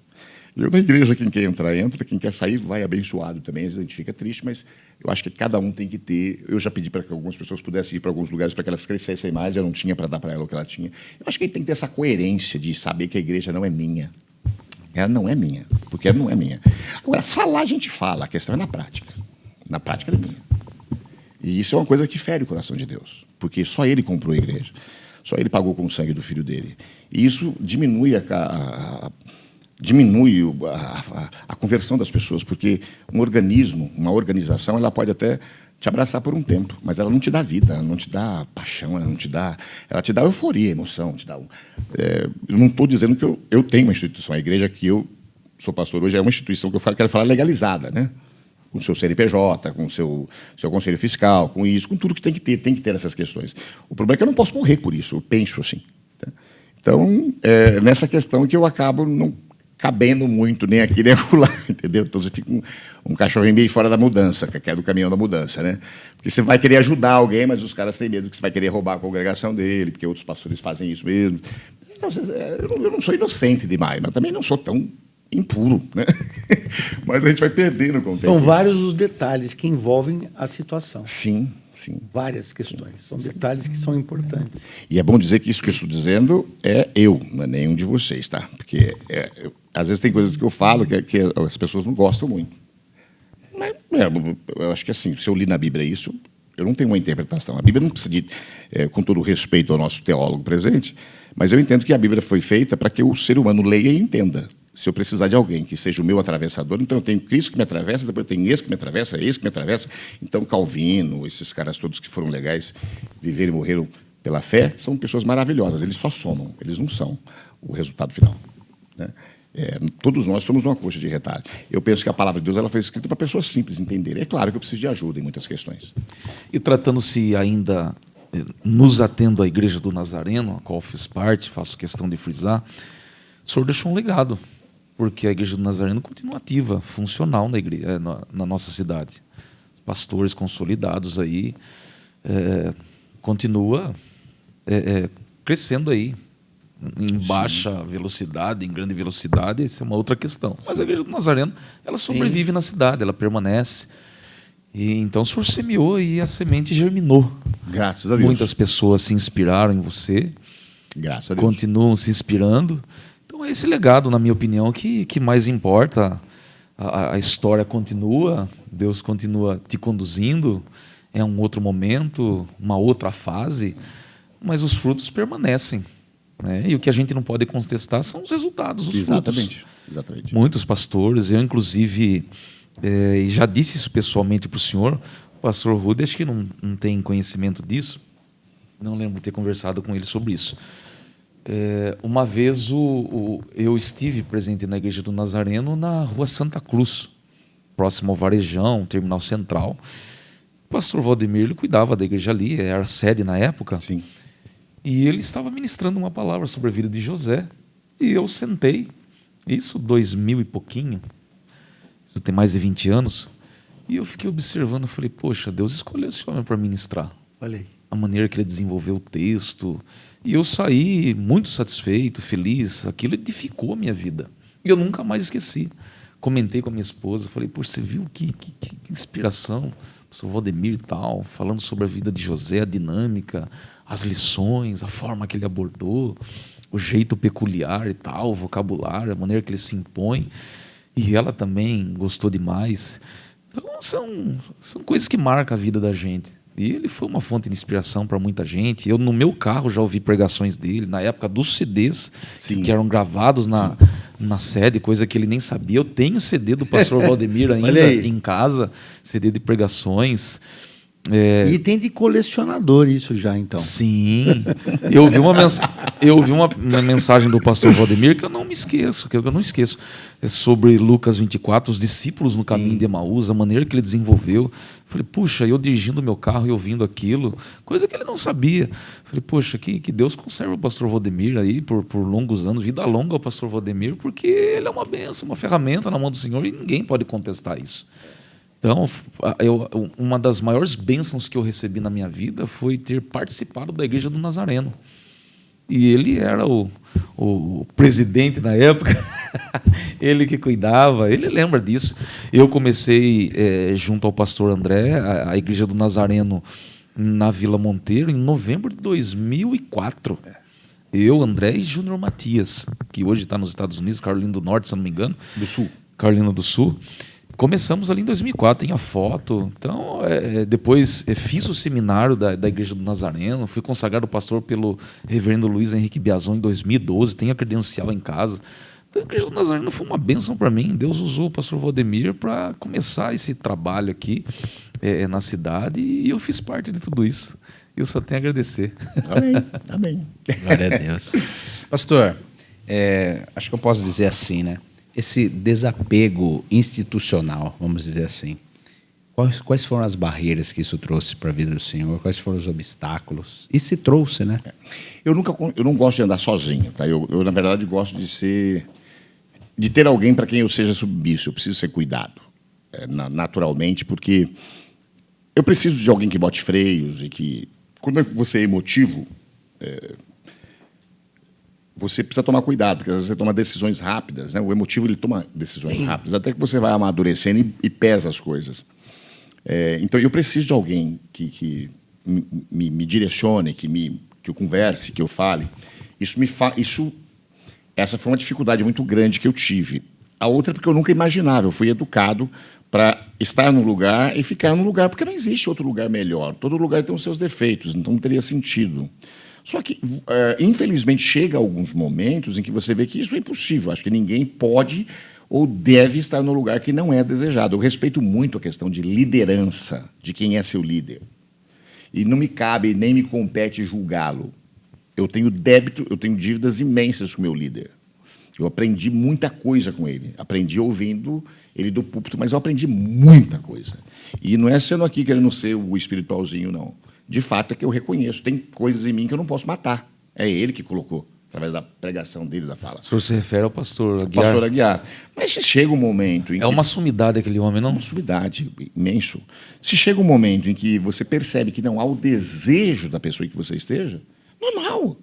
Eu, na igreja, quem quer entrar, entra. Quem quer sair, vai abençoado também. Às vezes a gente fica triste, mas eu acho que cada um tem que ter... Eu já pedi para que algumas pessoas pudessem ir para alguns lugares para que elas crescessem mais. Eu não tinha para dar para ela o que ela tinha. Eu acho que a gente tem que ter essa coerência de saber que a igreja não é minha. Ela não é minha, porque ela não é minha. Agora, falar a gente fala, a questão é na prática. Na prática ela é minha. E isso é uma coisa que fere o coração de Deus, porque só Ele comprou a igreja, só Ele pagou com o sangue do Filho dele. E isso diminui a conversão das pessoas, porque um organismo, uma organização, ela pode até te abraçar por um tempo, mas ela não te dá vida, ela não te dá paixão, ela te dá euforia, emoção, eu não estou dizendo que eu tenho uma instituição, a igreja que eu sou pastor hoje é uma instituição que eu quero falar legalizada, né? Com o seu CNPJ, com o seu conselho fiscal, com isso, com tudo que tem que ter essas questões. O problema é que eu não posso morrer por isso, eu penso assim. Tá? Então, nessa questão que eu acabo não cabendo muito, nem aqui, nem acolá, entendeu? Então você fica um cachorrinho meio fora da mudança, que é do caminhão da mudança, né? Porque você vai querer ajudar alguém, mas os caras têm medo que você vai querer roubar a congregação dele, porque outros pastores fazem isso mesmo. Eu não sou inocente demais, mas também não sou tão impuro, né? Mas a gente vai perdendo com o tempo. São vários os detalhes que envolvem a situação. Sim, sim. Várias questões. São detalhes que são importantes. E é bom dizer que isso que eu estou dizendo é eu, não é nenhum de vocês, tá? Porque às vezes tem coisas que eu falo que as pessoas não gostam muito. Mas, eu acho que assim, se eu li na Bíblia isso, eu não tenho uma interpretação. A Bíblia não precisa de, com todo o respeito ao nosso teólogo presente, mas eu entendo que a Bíblia foi feita para que o ser humano leia e entenda. Se eu precisar de alguém que seja o meu atravessador, então eu tenho Cristo que me atravessa, depois eu tenho esse que me atravessa, esse que me atravessa. Então, Calvino, esses caras todos que foram legais, viveram e morreram pela fé, são pessoas maravilhosas. Eles só somam, eles não são o resultado final. Né? Todos nós somos uma coxa de retalho. Eu penso que a palavra de Deus ela foi escrita para pessoas simples entenderem. É claro que eu preciso de ajuda em muitas questões. E tratando-se ainda, nos atendo à Igreja do Nazareno, a qual fiz parte, faço questão de frisar, o senhor deixou um legado. Porque a Igreja do Nazareno continua ativa, funcional na nossa cidade. pastores consolidados aí, continua crescendo aí, em baixa velocidade, em grande velocidade, isso é uma outra questão. Mas a Igreja do Nazareno, ela sobrevive na cidade, ela permanece. E então o Senhor semeou e a semente germinou. Graças a Deus. Muitas pessoas se inspiraram em você, Graças a Deus. continuam se inspirando. Então é esse legado, na minha opinião, que mais importa. A história continua, Deus continua te conduzindo, é um outro momento, uma outra fase, mas os frutos permanecem, né? E o que a gente não pode contestar são os resultados, os Exatamente. frutos. Exatamente. Muitos pastores, eu inclusive, e já disse isso pessoalmente para o senhor, o pastor Rude, acho que não tem conhecimento disso, não lembro de ter conversado com ele sobre isso. Uma vez eu estive presente na Igreja do Nazareno na Rua Santa Cruz, próximo ao Varejão, Terminal Central. O pastor Valdemir, ele cuidava da igreja ali, era sede na época. Sim. E ele estava ministrando uma palavra sobre a vida de José. E eu sentei, isso 2000 e pouquinho, isso tem mais de 20 anos, e eu fiquei observando, falei, poxa, Deus escolheu esse homem para ministrar. Olha aí. A maneira que ele desenvolveu o texto. E eu saí muito satisfeito, feliz. Aquilo edificou a minha vida. E eu nunca mais esqueci. Comentei com a minha esposa, falei, poxa, você viu que inspiração? O professor Valdemir e tal, falando sobre a vida de José, a dinâmica, as lições, a forma que ele abordou, o jeito peculiar e tal, o vocabulário, a maneira que ele se impõe. E ela também gostou demais. Então, são coisas que marcam a vida da gente. E ele foi uma fonte de inspiração para muita gente. Eu, no meu carro, já ouvi pregações dele, na época dos CDs, Sim. que eram gravados na sede, coisa que ele nem sabia. Eu tenho CD do pastor Valdemir ainda em casa, CD de pregações. E tem de colecionador isso já, então. Sim. Eu ouvi uma mensagem do pastor Valdemir que eu não me esqueço, que eu não esqueço. É sobre Lucas 24, os discípulos no caminho de Emaús, a maneira que ele desenvolveu. Falei, puxa, eu dirigindo meu carro e ouvindo aquilo, coisa que ele não sabia. Falei, poxa, que Deus conserve o pastor Valdemir aí por longos anos, vida longa ao pastor Valdemir, porque ele é uma bênção, uma ferramenta na mão do Senhor e ninguém pode contestar isso. Então, uma das maiores bênçãos que eu recebi na minha vida foi ter participado da Igreja do Nazareno. E ele era o presidente na época, ele que cuidava, ele lembra disso. Eu comecei, junto ao pastor André, a Igreja do Nazareno na Vila Monteiro, em novembro de 2004. Eu, André e Júnior Matias, que hoje está nos Estados Unidos, Carolina do Norte, se não me engano. Do Sul. Carolina do Sul. Começamos ali em 2004, tem a foto. Então, depois fiz o seminário da Igreja do Nazareno, fui consagrado pastor pelo reverendo Luiz Henrique Biazon em 2012, tenho a credencial em casa. Então, a Igreja do Nazareno foi uma bênção para mim. Deus usou o pastor Valdemir para começar esse trabalho aqui na cidade e eu fiz parte de tudo isso. Eu só tenho a agradecer. Amém. Amém. Glória a Deus. Pastor, acho que eu posso dizer assim, né? Esse desapego institucional, vamos dizer assim, quais foram as barreiras que isso trouxe para a vida do Senhor? Quais foram os obstáculos? E se trouxe, né? Eu não gosto de andar sozinho, tá? Eu na verdade gosto de ter alguém para quem eu seja submisso. Eu preciso ser cuidado, naturalmente, porque eu preciso de alguém que bote freios e que, quando você é emotivo, você precisa tomar cuidado, porque às vezes você toma decisões rápidas, né? O emotivo ele toma decisões rápidas, até que você vai amadurecendo e pesa as coisas. Então eu preciso de alguém que me direcione, que eu converse, que eu fale. Essa foi uma dificuldade muito grande que eu tive. A outra é porque eu nunca imaginava, eu fui educado para estar num lugar e ficar num lugar, porque não existe outro lugar melhor. Todo lugar tem os seus defeitos, então não teria sentido. Só que, infelizmente, chega alguns momentos em que você vê que isso é impossível. Acho que ninguém pode ou deve estar no lugar que não é desejado. Eu respeito muito a questão de liderança, de quem é seu líder. E não me cabe, nem me compete julgá-lo. Eu tenho dívidas imensas com o meu líder. Eu aprendi muita coisa com ele. Aprendi ouvindo ele do púlpito, mas eu aprendi muita coisa. E não é sendo aqui querendo ser o espiritualzinho, não. De fato, é que eu reconheço. Tem coisas em mim que eu não posso matar. É ele que colocou. através da pregação dele, da fala. O senhor se refere ao pastor Aguiar? Pastor Aguiar. Mas se chega um momento em que... É uma sumidade aquele homem, não? Uma sumidade imenso. Se chega um momento em que você percebe que não há o desejo da pessoa em que você esteja, normal.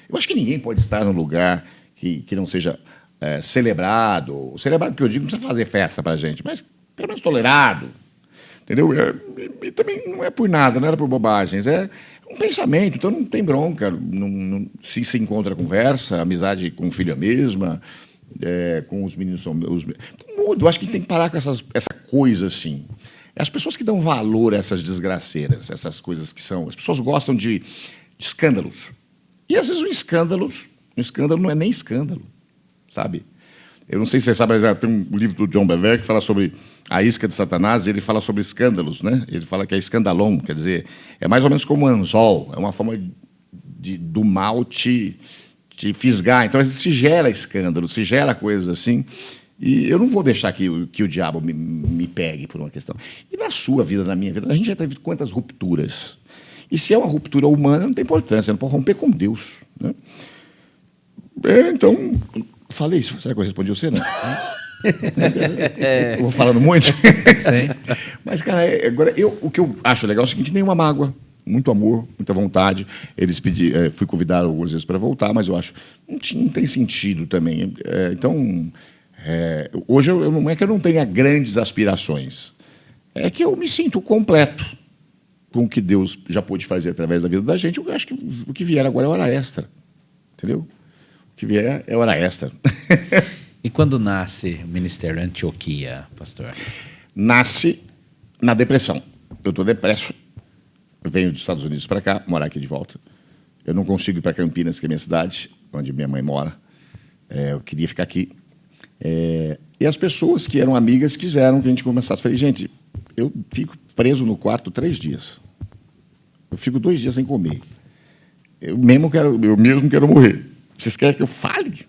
Eu acho que ninguém pode estar num lugar que não seja celebrado. Celebrado que eu digo, não precisa fazer festa para a gente, mas pelo menos tolerado. Entendeu? E também não é por nada, não era por bobagens. É um pensamento, então não tem bronca. Se encontra conversa, amizade com o filho é a mesma, com os meninos são... Eu acho que tem que parar com essa coisa assim. As pessoas que dão valor a essas desgraceiras, essas coisas que são... As pessoas gostam de escândalos. E, às vezes, um escândalo não é nem escândalo, sabe? Eu não sei se você sabe, mas tem um livro do John Bevere que fala sobre a isca de Satanás, e ele fala sobre escândalos, né? Ele fala que é escandalon, quer dizer, é mais ou menos como um anzol, é uma forma do mal te fisgar. Então, às vezes, se gera escândalo, se gera coisas assim, e eu não vou deixar que o diabo me pegue por uma questão. E na sua vida, na minha vida, a gente já teve quantas rupturas? E se é uma ruptura humana, não tem importância, não pode romper com Deus, né? Então, falei isso. Será que eu respondi você, não? Eu vou falando muito. Sim. Mas, cara, agora, o que eu acho legal é o seguinte: nenhuma mágoa, muito amor, muita vontade. Eles fui convidado algumas vezes para voltar, mas eu acho não tem sentido também. Então, hoje não é que eu não tenha grandes aspirações, é que eu me sinto completo com o que Deus já pôde fazer através da vida da gente. Eu acho que o que vier agora é hora extra, entendeu? O que vier é hora extra. E quando nasce o Ministério Antioquia, pastor? Nasce na depressão. Eu estou depresso. Eu venho dos Estados Unidos para cá, morar aqui de volta. Eu não consigo ir para Campinas, que é minha cidade, onde minha mãe mora. Eu queria ficar aqui. E as pessoas que eram amigas quiseram que a gente começasse. Falei, gente, eu fico preso no quarto 3 dias. Eu fico 2 dias sem comer. Eu mesmo quero morrer. Vocês querem que eu fale?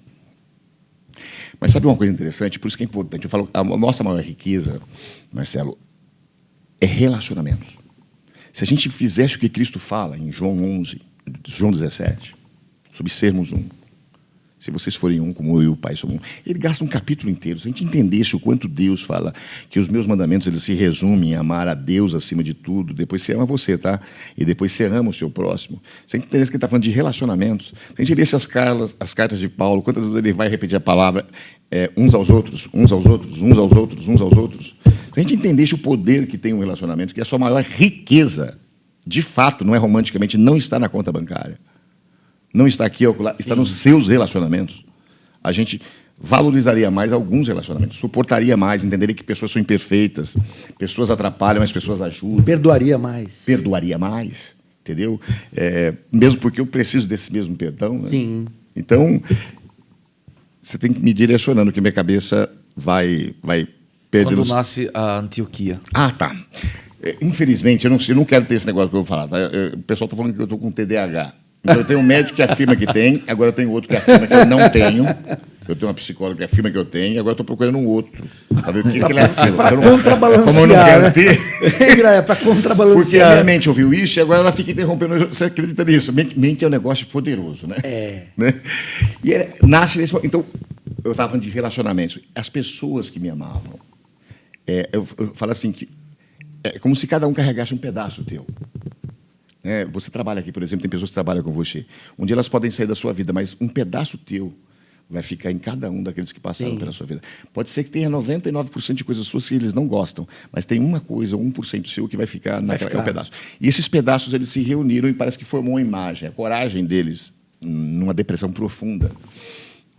Mas sabe uma coisa interessante? Por isso que é importante. Eu falo, a nossa maior riqueza, Marcelo, é relacionamentos. Se a gente fizesse o que Cristo fala em João 11, João 17, sobre sermos um, se vocês forem um, como eu e o Pai somos um, ele gasta um capítulo inteiro. Se a gente entendesse o quanto Deus fala que os meus mandamentos eles se resumem em amar a Deus acima de tudo, depois você ama você, tá? E depois você ama o seu próximo. Se a gente entendesse que ele está falando de relacionamentos, se a gente lesse as cartas de Paulo, quantas vezes ele vai repetir a palavra uns aos outros, uns aos outros, uns aos outros, uns aos outros. Se a gente entendesse o poder que tem um relacionamento, que é a sua maior riqueza, de fato, não é romanticamente, não está na conta bancária. Não está aqui, está nos seus relacionamentos. A gente valorizaria mais alguns relacionamentos, suportaria mais, entenderia que pessoas são imperfeitas, pessoas atrapalham, mas pessoas ajudam. Perdoaria mais. Perdoaria mais, entendeu? Mesmo porque eu preciso desse mesmo perdão. Né? Sim. Então, você tem que me direcionando, que minha cabeça vai perdendo... Quando nasce a Antioquia. Ah, tá. Infelizmente, eu não quero ter esse negócio que eu vou falar. Tá? O pessoal está falando que eu estou com TDAH. Então, eu tenho um médico que afirma que tem, agora eu tenho outro que afirma que eu não tenho. Eu tenho uma psicóloga que afirma que eu tenho, e agora eu estou procurando um outro, para ver o que ele afirma. Para contrabalancear. Como eu não quero né? ter... Para contrabalancear. Porque a minha mente ouviu isso e agora ela fica interrompendo. Você acredita nisso? Mente é um negócio poderoso, né? Né? E nasce nesse momento. Então, eu estava falando de relacionamentos. As pessoas que me amavam, eu falo assim, que é como se cada um carregasse um pedaço teu. Você trabalha aqui, por exemplo, tem pessoas que trabalham com você. Um dia elas podem sair da sua vida, mas um pedaço teu vai ficar em cada um daqueles que passaram pela sua vida. Pode ser que tenha 99% de coisas suas que eles não gostam, mas tem uma coisa, 1% seu, que vai ficar naquele pedaço. E esses pedaços eles se reuniram e parece que formou uma imagem. A coragem deles, numa depressão profunda,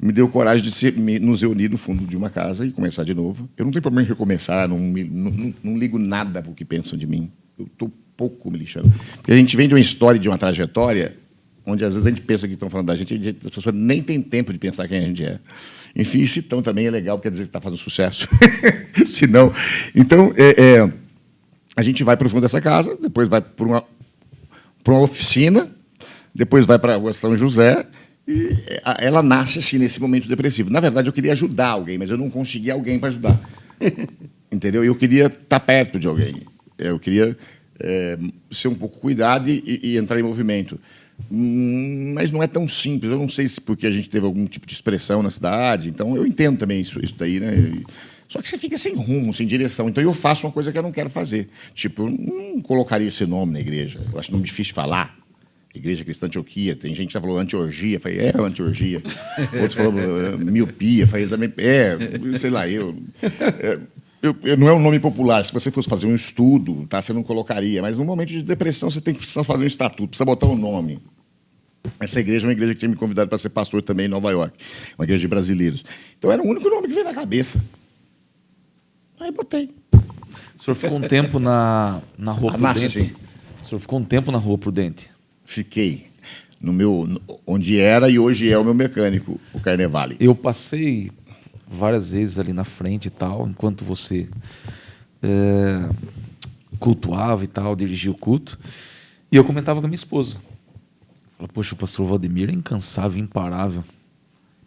me deu coragem de nos reunir no fundo de uma casa e começar de novo. Eu não tenho problema em recomeçar, não ligo nada para o que pensam de mim. Eu estou pouco me lixando. Porque a gente vem de uma história, de uma trajetória, onde às vezes a gente pensa que estão falando da gente, as pessoas nem têm tempo de pensar quem a gente é. Enfim, se estão também é legal, quer dizer que está fazendo sucesso. Se não... Então, a gente vai para o fundo dessa casa, depois vai para uma oficina, depois vai para a Rua São José, e ela nasce assim, nesse momento depressivo. Na verdade, eu queria ajudar alguém, mas eu não conseguia alguém para ajudar. Entendeu? Eu queria estar perto de alguém. Eu queria ser um pouco cuidado e entrar em movimento. Mas não é tão simples. Eu não sei se porque a gente teve algum tipo de expressão na cidade. Então, eu entendo também isso daí, né? Só que você fica sem rumo, sem direção. Então, eu faço uma coisa que eu não quero fazer. Tipo, eu não colocaria esse nome na igreja. Eu acho nome difícil de falar. Igreja Cristã Antioquia. Tem gente que já falou anti-orgia. Falei, anti-orgia. Outros falaram miopia. Falei, também, sei lá, não é um nome popular. Se você fosse fazer um estudo, tá, você não colocaria. Mas no momento de depressão, você tem que fazer um estatuto, precisa botar um nome. Essa igreja é uma igreja que tinha me convidado para ser pastor também em Nova York. Uma igreja de brasileiros. Então, era o único nome que veio na cabeça. Aí botei. O senhor ficou um tempo na Rua Prudente? Sim. O senhor ficou um tempo na Rua Prudente? Fiquei. Onde era e hoje é o meu mecânico, o Carnevale. Eu passei várias vezes ali na frente e tal, enquanto você cultuava e tal, dirigia o culto. E eu comentava com a minha esposa. Falei, poxa, o pastor Valdemir é incansável, imparável.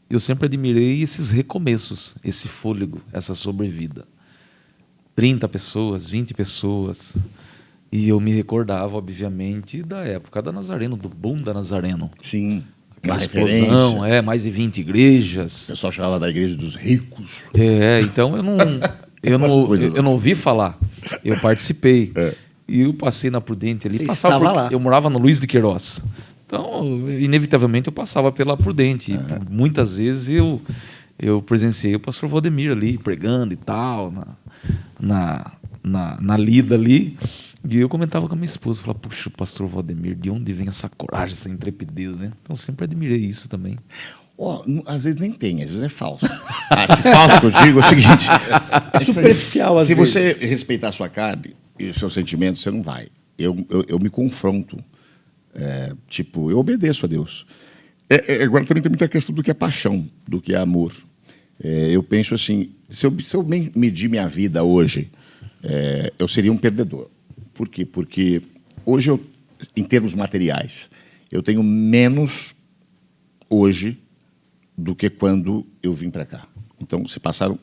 Eu sempre admirei esses recomeços, esse fôlego, essa sobrevida. 30 pessoas, 20 pessoas. E eu me recordava, obviamente, da época da Nazareno, do boom da Nazareno. Sim. Aquela explosão, mais de 20 igrejas. O pessoal chamava da igreja dos ricos. Então eu não ouvi falar. Eu participei. E eu passei na Prudente ali. Eu morava no Luiz de Queiroz. Então, inevitavelmente, eu passava pela Prudente. E muitas vezes eu presenciei o pastor Valdemir ali, pregando e tal, na lida ali. E eu comentava com a minha esposa, falava, puxa, o pastor Valdemir, de onde vem essa coragem, essa intrepidez, né? Então, eu sempre admirei isso também. Às vezes nem tem, às vezes é falso. Se falso que eu digo é o seguinte... É superficial, às vezes. Se você respeitar a sua carne e os seus sentimentos, você não vai. Eu me confronto. Eu obedeço a Deus. Agora também tem muita questão do que é paixão, do que é amor. Eu penso assim, se eu medir minha vida hoje, eu seria um perdedor. Por quê? Porque hoje, em termos materiais, eu tenho menos hoje do que quando eu vim para cá. Então, se passaram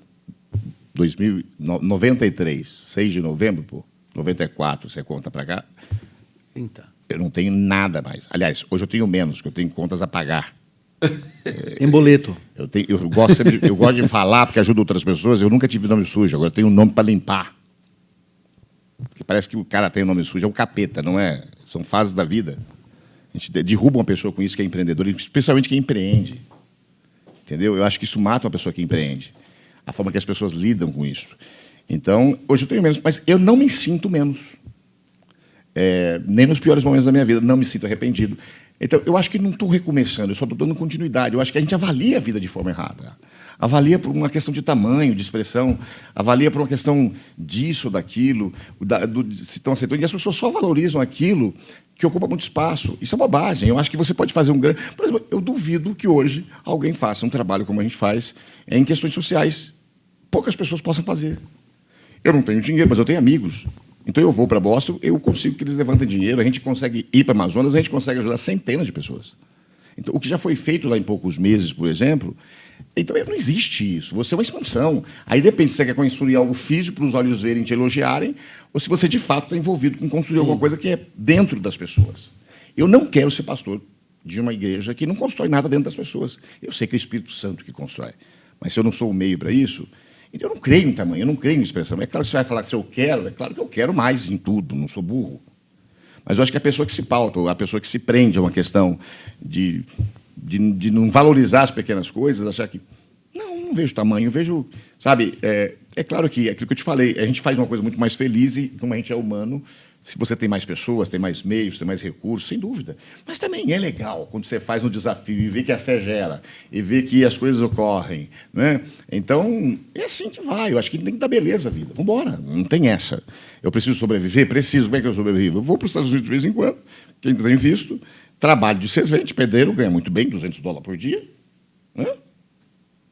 93, 6 de novembro, 94, você conta para cá, eu não tenho nada mais. Aliás, hoje eu tenho menos, porque eu tenho contas a pagar. Em boleto. Eu gosto de falar, porque ajuda outras pessoas. Eu nunca tive nome sujo, agora eu tenho um nome para limpar. Porque parece que o cara tem um nome sujo, é um capeta, não é? São fases da vida. A gente derruba uma pessoa com isso que é empreendedora, especialmente quem empreende. Entendeu? Eu acho que isso mata uma pessoa que empreende. A forma que as pessoas lidam com isso. Então, hoje eu tenho menos, mas eu não me sinto menos. Nem nos piores momentos da minha vida, não me sinto arrependido. Então, eu acho que não estou recomeçando, eu só estou dando continuidade. Eu acho que a gente avalia a vida de forma errada. Avalia por uma questão de tamanho, de expressão, avalia por uma questão disso, daquilo, se estão aceitando. E as pessoas só valorizam aquilo que ocupa muito espaço. Isso é bobagem. Eu acho que você pode fazer um grande... Por exemplo, eu duvido que hoje alguém faça um trabalho como a gente faz em questões sociais. Poucas pessoas possam fazer. Eu não tenho dinheiro, mas eu tenho amigos. Então, eu vou para Boston, eu consigo que eles levantem dinheiro, a gente consegue ir para Amazonas, a gente consegue ajudar centenas de pessoas. Então, o que já foi feito lá em poucos meses, por exemplo, então não existe isso. Você é uma expansão. Aí depende se você quer construir algo físico para os olhos verem e te elogiarem, ou se você, de fato, está envolvido com construir alguma coisa que é dentro das pessoas. Eu não quero ser pastor de uma igreja que não constrói nada dentro das pessoas. Eu sei que é o Espírito Santo que constrói. Mas se eu não sou o meio para isso... Então, eu não creio em tamanho, eu não creio em expressão. É claro que você vai falar que se eu quero, é claro que eu quero mais em tudo, não sou burro. Mas eu acho que a pessoa que se pauta, a pessoa que se prende a uma questão de não valorizar as pequenas coisas, achar que... Não vejo tamanho, vejo... Sabe, é claro que, aquilo que eu te falei, a gente faz uma coisa muito mais feliz e, como a gente é humano, se você tem mais pessoas, tem mais meios, tem mais recursos, sem dúvida. Mas também é legal quando você faz um desafio e vê que a fé gera, e vê que as coisas ocorrem. Né? Então, é assim que vai. Eu acho que tem que dar beleza à vida. Vamos embora, não tem essa. Eu preciso sobreviver? Preciso. Como é que eu sobrevivo? Eu vou para os Estados Unidos de vez em quando, quem tem visto, trabalho de servente, pedreiro, ganha muito bem, $200 por dia. Né?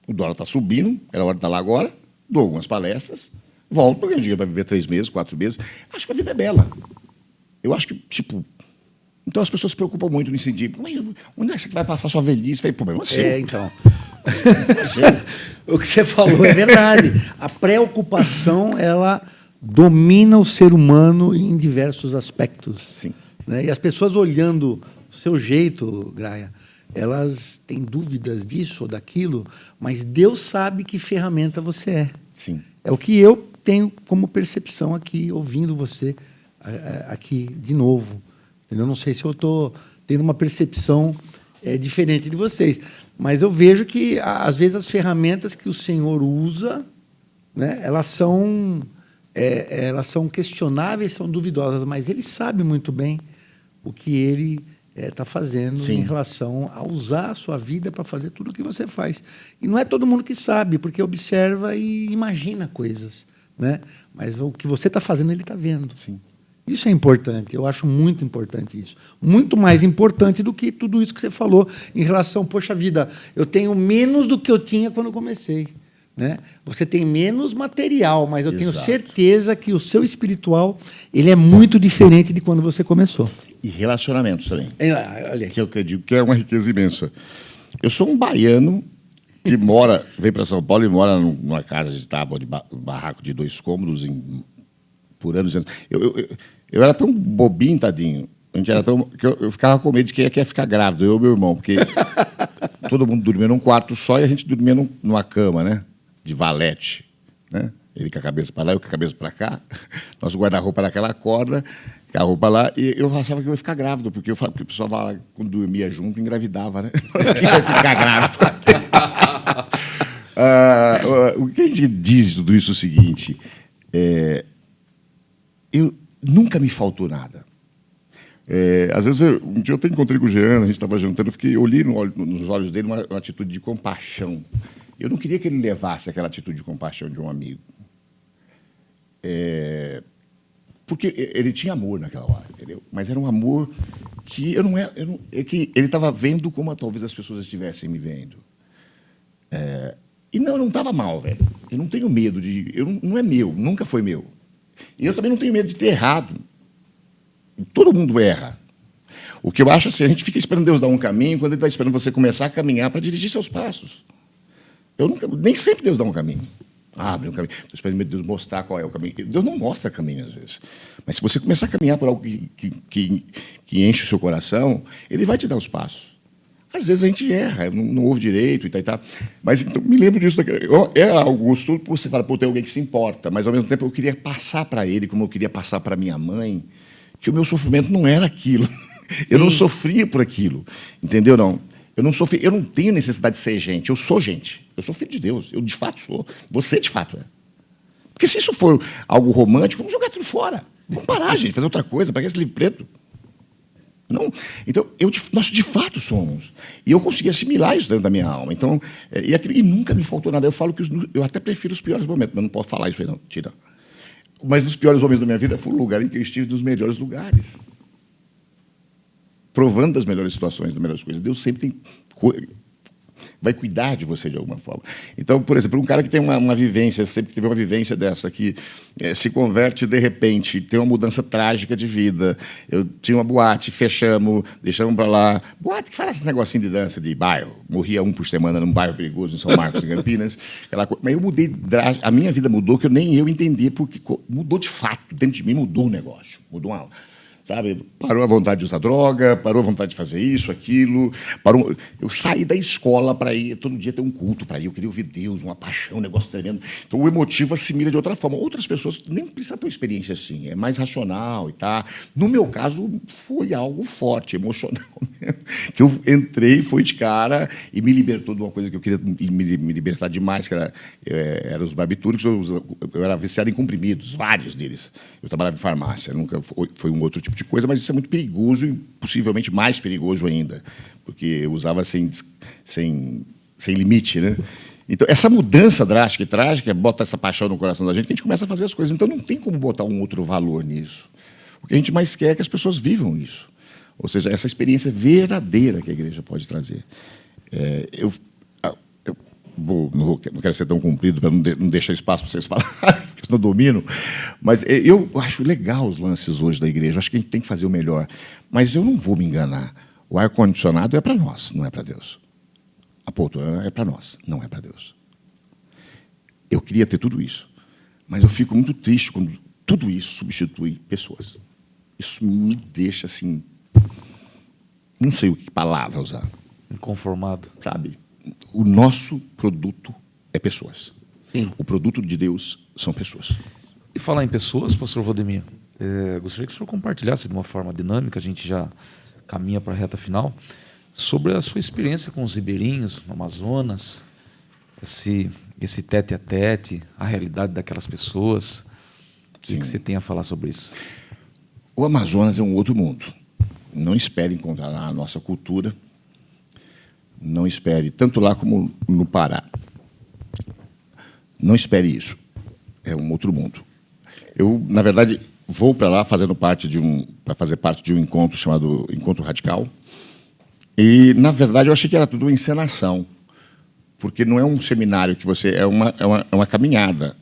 O dólar está subindo, era hora de estar lá agora, dou algumas palestras, volto, ganho dinheiro para viver 3 meses, 4 meses. Acho que a vida é bela. Eu acho que, então as pessoas se preocupam muito nesse sentido. Onde é que você vai passar a sua velhice? Falei, problema seu. Então. O que você falou é verdade. A preocupação, ela domina o ser humano em diversos aspectos. Sim. Né? E as pessoas olhando seu jeito, Graia, elas têm dúvidas disso ou daquilo, mas Deus sabe que ferramenta você é. Sim. É o que eu tenho como percepção aqui, ouvindo você aqui de novo. Eu não sei se eu estou tendo uma percepção diferente de vocês, mas eu vejo que, às vezes, as ferramentas que o Senhor usa, né, elas são questionáveis, são duvidosas, mas Ele sabe muito bem o que Ele está fazendo Sim. em relação a usar a sua vida para fazer tudo o que você faz. E não é todo mundo que sabe, porque observa e imagina coisas, né? Mas o que você está fazendo, Ele está vendo. Sim. Isso é importante, eu acho muito importante isso. Muito mais importante do que tudo isso que você falou em relação, poxa vida, eu tenho menos do que eu tinha quando eu comecei. Né? Você tem menos material, mas eu tenho Exato. certeza que o seu espiritual ele é muito diferente de quando você começou. E relacionamentos também. Olha Que é o que eu digo, que é uma riqueza imensa. Eu sou um baiano que vem para São Paulo e mora numa casa de tábua, de barraco de 2 cômodos por anos. Eu era tão bobinho, tadinho. A gente era tão, que eu ficava com medo de quem ia ficar grávido, eu e meu irmão, porque todo mundo dormia num quarto só e a gente dormia numa cama, né? De valete, né? Ele com a cabeça para lá, eu com a cabeça para cá. Nosso guarda-roupa era aquela corda, com a roupa lá, e eu achava que eu ia ficar grávido, porque o pessoal falava, quando dormia junto, engravidava, né? Eu ia ficar grávido. O que a gente diz de tudo isso é o seguinte: nunca me faltou nada. Às vezes, um dia eu até encontrei com o Jean, a gente estava jantando, eu olhei nos olhos dele uma atitude de compaixão. Eu não queria que ele levasse aquela atitude de compaixão de um amigo. Porque ele tinha amor naquela hora, entendeu? Mas era um amor que que ele estava vendo como talvez as pessoas estivessem me vendo. E não estava mal, velho. Eu não tenho medo de... não é meu, nunca foi meu. E eu também não tenho medo de ter errado. Todo mundo erra. O que eu acho assim, a gente fica esperando Deus dar um caminho, quando Ele está esperando você começar a caminhar para dirigir seus passos. Nem sempre Deus dá um caminho. Abre um caminho. Estou esperando Deus mostrar qual é o caminho. Deus não mostra caminho, às vezes. Mas se você começar a caminhar por algo que enche o seu coração, Ele vai te dar os passos. Às vezes a gente erra, não ouve direito e tal. Mas então, me lembro disso. É algo gostoso, porque você fala, pô, tem alguém que se importa. Mas, ao mesmo tempo, eu queria passar para ele, como eu queria passar para minha mãe, que o meu sofrimento não era aquilo. Eu não sofria por aquilo. Entendeu? Não. Eu não tenho necessidade de ser gente. Eu sou gente. Eu sou filho de Deus. Eu, de fato, sou. Você, de fato, é. Porque se isso for algo romântico, vamos jogar tudo fora. Vamos parar, gente, fazer outra coisa. Para que esse livro preto? Não. Então, nós de fato somos. E eu consegui assimilar isso dentro da minha alma. Então, e nunca me faltou nada. Eu falo que eu até prefiro os piores momentos, mas não posso falar isso aí, não. Tira. Mas nos piores momentos da minha vida foi o lugar em que eu estive nos melhores lugares. Provando das melhores situações, das melhores coisas. Deus sempre vai cuidar de você de alguma forma. Então, por exemplo, um cara que tem uma vivência, sempre teve uma vivência dessa, que se converte de repente, tem uma mudança trágica de vida. Eu tinha uma boate, fechamos, deixamos para lá. Boate que fala esse negocinho de dança de bairro. Morria um por semana num bairro perigoso, em São Marcos, em Campinas. Mas eu mudei, a minha vida mudou, que nem eu entendi, porque mudou de fato. Dentro de mim mudou o negócio, mudou uma... Sabe? Parou a vontade de usar droga, parou a vontade de fazer isso, aquilo. Eu saí da escola para ir, todo dia ter um culto para ir. Eu queria ouvir Deus, uma paixão, um negócio tremendo. Então, o emotivo assimila de outra forma. Outras pessoas nem precisam ter uma experiência assim, é mais racional e tá. No meu caso, foi algo forte, emocional mesmo. Que eu entrei, foi de cara e me libertou de uma coisa que eu queria me libertar demais, que era os barbitúricos. Eu era viciado em comprimidos, vários deles. Eu trabalhava em farmácia, nunca foi um outro tipo de coisa, mas isso é muito perigoso e possivelmente mais perigoso ainda, porque eu usava sem limite, né? Então, essa mudança drástica e trágica bota essa paixão no coração da gente, que a gente começa a fazer as coisas. Então, não tem como botar um outro valor nisso. O que a gente mais quer é que as pessoas vivam isso. Ou seja, essa experiência verdadeira que a igreja pode trazer. Não quero ser tão comprido para não deixar espaço para vocês falarem, porque senão eu domino. Mas eu acho legal os lances hoje da igreja. Acho que a gente tem que fazer o melhor. Mas eu não vou me enganar. O ar-condicionado é para nós, não é para Deus. A poltrona é para nós, não é para Deus. Eu queria ter tudo isso. Mas eu fico muito triste quando tudo isso substitui pessoas. Isso me deixa assim... não sei o que palavra usar, Inconformado. sabe? O nosso produto é pessoas. Sim. O produto de Deus são pessoas. E falar em pessoas, pastor Valdemir, gostaria que o senhor compartilhasse de uma forma dinâmica, a gente já caminha para a reta final, sobre a sua experiência com os ribeirinhos no Amazonas, esse tete a tete, a realidade daquelas pessoas. O que você tem a falar sobre isso? O Amazonas é um outro mundo. Não espere encontrar lá a nossa cultura. Não espere, tanto lá como no Pará. Não espere isso. É um outro mundo. Eu, na verdade, vou para lá para fazer parte de um encontro chamado Encontro Radical. E, na verdade, eu achei que era tudo encenação. Porque não é um seminário que você... É uma caminhada,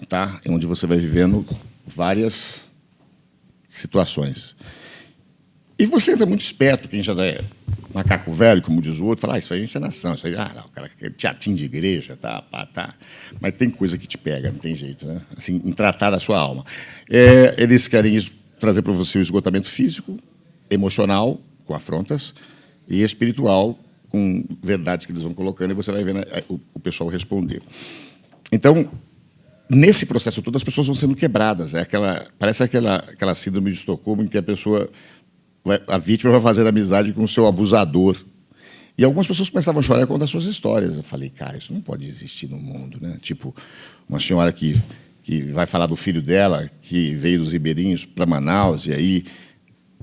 tá? Onde você vai vivendo várias situações. E você é muito esperto, quem já é macaco velho, como diz o outro, fala, isso aí é encenação, isso aí, não, o cara quer teatrinho de igreja, tá. Mas tem coisa que te pega, não tem jeito, né? Assim, em tratar a sua alma. Eles querem trazer para você o esgotamento físico, emocional, com afrontas, e espiritual, com verdades que eles vão colocando, e você vai vendo o pessoal responder. Então, nesse processo todo, as pessoas vão sendo quebradas. Parece aquela síndrome de Estocolmo, em que a vítima vai fazer amizade com o seu abusador. E algumas pessoas começavam a chorar e contar suas histórias. Eu falei, cara, isso não pode existir no mundo, né? Tipo, uma senhora que vai falar do filho dela, que veio dos ribeirinhos para Manaus, e aí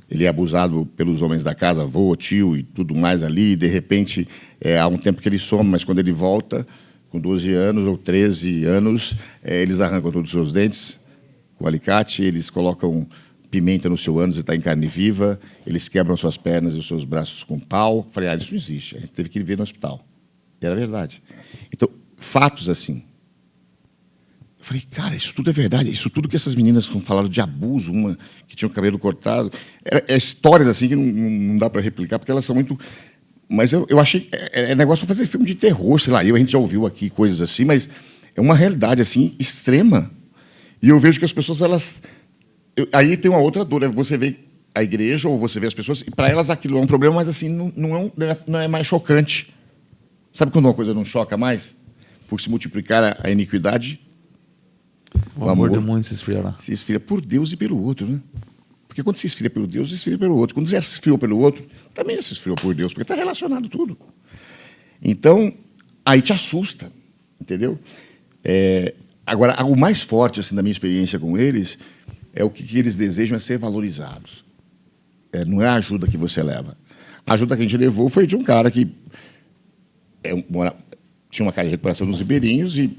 ele é abusado pelos homens da casa, avô, tio e tudo mais ali, e de repente, há um tempo que ele some, mas quando ele volta, com 12 anos ou 13 anos, eles arrancam todos os seus dentes com alicate, eles colocam pimenta no seu ânus e está em carne viva, eles quebram suas pernas e os seus braços com pau. Falei, isso não existe, a gente teve que ir ver no hospital. E era verdade. Então, fatos assim. Eu falei, cara, isso tudo é verdade. Isso tudo que essas meninas falaram de abuso, uma que tinha o cabelo cortado, histórias assim que não dá para replicar, porque elas são muito... Mas eu achei... É negócio para fazer filme de terror, sei lá. A gente já ouviu aqui coisas assim, mas é uma realidade assim extrema. E eu vejo que as pessoas, elas... Aí tem uma outra dor, você vê a igreja ou você vê as pessoas, e para elas aquilo é um problema, mas assim, não é mais chocante. Sabe quando uma coisa não choca mais? Por se multiplicar a iniquidade... O amor de muitos se esfriará. Se esfria por Deus e pelo outro, né? Porque quando se esfria pelo Deus, se esfria pelo outro. Quando já se esfriou pelo outro, também já se esfriou por Deus, porque está relacionado tudo. Então, aí te assusta, entendeu? Agora, o mais forte assim, da minha experiência com eles é o que eles desejam é ser valorizados. Não é a ajuda que você leva. A ajuda que a gente levou foi de um cara que tinha uma casa de recuperação nos ribeirinhos e,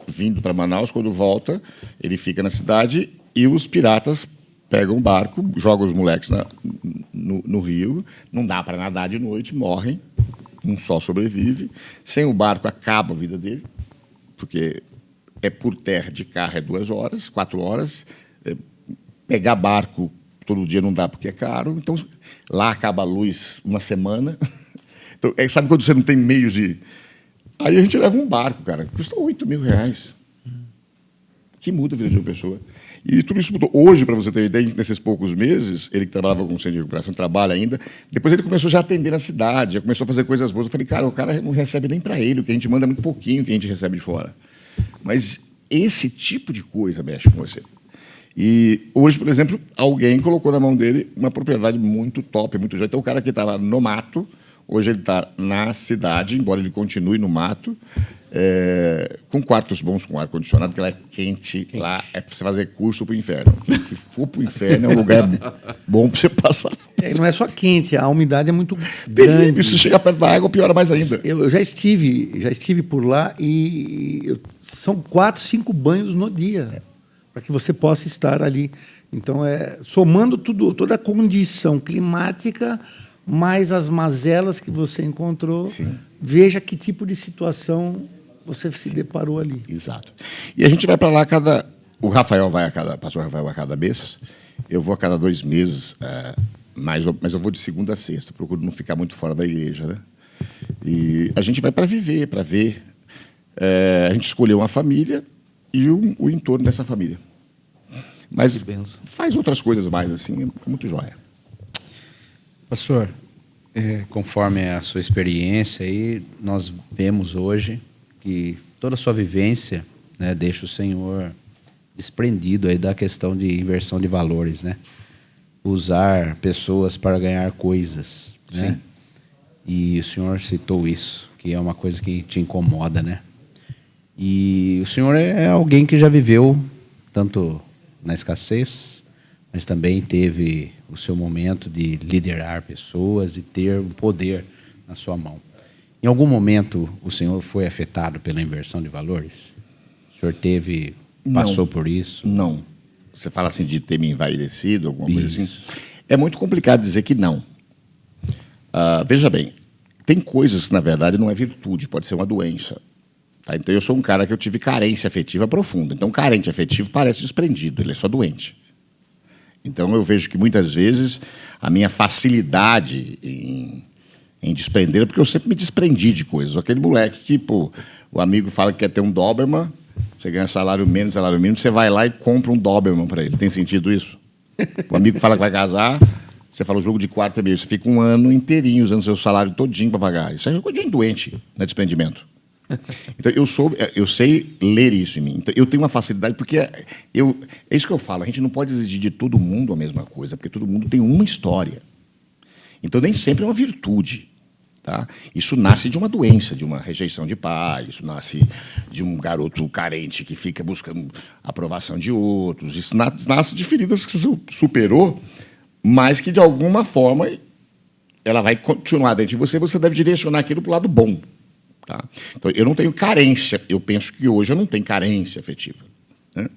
vindo para Manaus, quando volta, ele fica na cidade e os piratas pegam um barco, jogam os moleques no rio, não dá para nadar de noite, morrem, um só sobrevive. Sem o barco, acaba a vida dele, porque por terra, de carro, 2 horas, 4 horas. Pegar barco todo dia não dá, porque é caro. Então, lá acaba a luz uma semana. Então, sabe quando você não tem meios de... Aí a gente leva um barco, cara, que custa R$8.000. Que muda a vida de uma pessoa. E tudo isso mudou. Hoje, para você ter ideia, nesses poucos meses, ele que trabalhava com centro de recuperação, trabalha ainda, depois ele começou já a atender na cidade, já começou a fazer coisas boas. Eu falei, cara, o cara não recebe nem para ele, o que a gente manda é muito pouquinho, o que a gente recebe de fora. Mas esse tipo de coisa mexe com você. E hoje, por exemplo, alguém colocou na mão dele uma propriedade muito top, muito joia. Então, o cara que estava no mato, hoje ele está na cidade, embora ele continue no mato, com quartos bons, com ar-condicionado, porque lá é quente, lá é para você fazer curso para o inferno. Se for para o inferno, é um lugar bom para você passar. Não é só quente, a umidade é muito grande. Se chegar perto da água, piora mais ainda. Eu já estive por lá e são 4, 5 banhos no dia, para que você possa estar ali. Então, somando toda a condição climática, mais as mazelas que você encontrou, sim, veja que tipo de situação você se deparou ali. Exato. E a gente vai para lá o Rafael vai pastor Rafael a cada mês, eu vou a cada 2 meses, mas eu vou de segunda a sexta, procuro não ficar muito fora da igreja, né? E a gente vai para viver, para ver. A gente escolheu uma família e o entorno dessa família. Mas faz outras coisas mais, assim, é muito joia. Pastor, Conforme a sua experiência, aí, nós vemos hoje que toda a sua vivência, né, deixa o senhor desprendido aí da questão de inversão de valores, né? Usar pessoas para ganhar coisas, né? Sim. E o senhor citou isso, que é uma coisa que te incomoda, né? E o senhor é alguém que já viveu tanto na escassez, mas também teve o seu momento de liderar pessoas e ter um poder na sua mão. Em algum momento o senhor foi afetado pela inversão de valores? O senhor passou por isso? Não. Você fala assim de ter me envaidecido, alguma coisa assim? Isso. É muito complicado dizer que não. Veja bem, tem coisas que, na verdade, não é virtude, pode ser uma doença. Tá? Então, eu sou um cara que eu tive carência afetiva profunda. Então, carente afetivo parece desprendido, ele é só doente. Então, eu vejo que, muitas vezes, a minha facilidade em desprender, porque eu sempre me desprendi de coisas. Aquele moleque que, pô, o amigo fala que quer ter um Doberman, você ganha salário mínimo, você vai lá e compra um Doberman para ele. Tem sentido isso? O amigo fala que vai casar, você fala o jogo de quarto é meio, você fica um ano inteirinho usando seu salário todinho para pagar. Isso é coisa de doente, não é desprendimento. Então, eu sei ler isso em mim. Então, eu tenho uma facilidade, porque é isso que eu falo, a gente não pode exigir de todo mundo a mesma coisa, porque todo mundo tem uma história. Então, nem sempre é uma virtude. Tá? Isso nasce de uma doença, de uma rejeição de pai, isso nasce de um garoto carente que fica buscando aprovação de outros, isso nasce de feridas que você superou, mas que, de alguma forma, ela vai continuar dentro de você, você deve direcionar aquilo para o lado bom. Tá? Então, eu não tenho carência, eu penso que hoje eu não tenho carência afetiva. Né?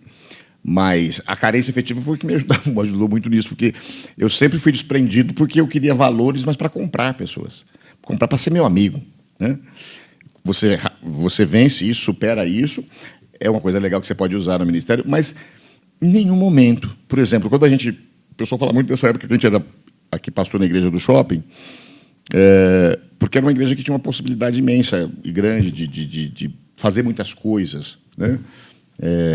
Mas a carência afetiva foi o que me ajudou muito nisso, porque eu sempre fui desprendido porque eu queria valores, mas para comprar pessoas. Comprar para ser meu amigo. Né? Você vence isso, supera isso, é uma coisa legal que você pode usar no ministério, mas em nenhum momento. Por exemplo, quando o pessoal fala muito dessa época que a gente era aqui pastor na igreja do shopping, porque era uma igreja que tinha uma possibilidade imensa e grande de fazer muitas coisas. Né?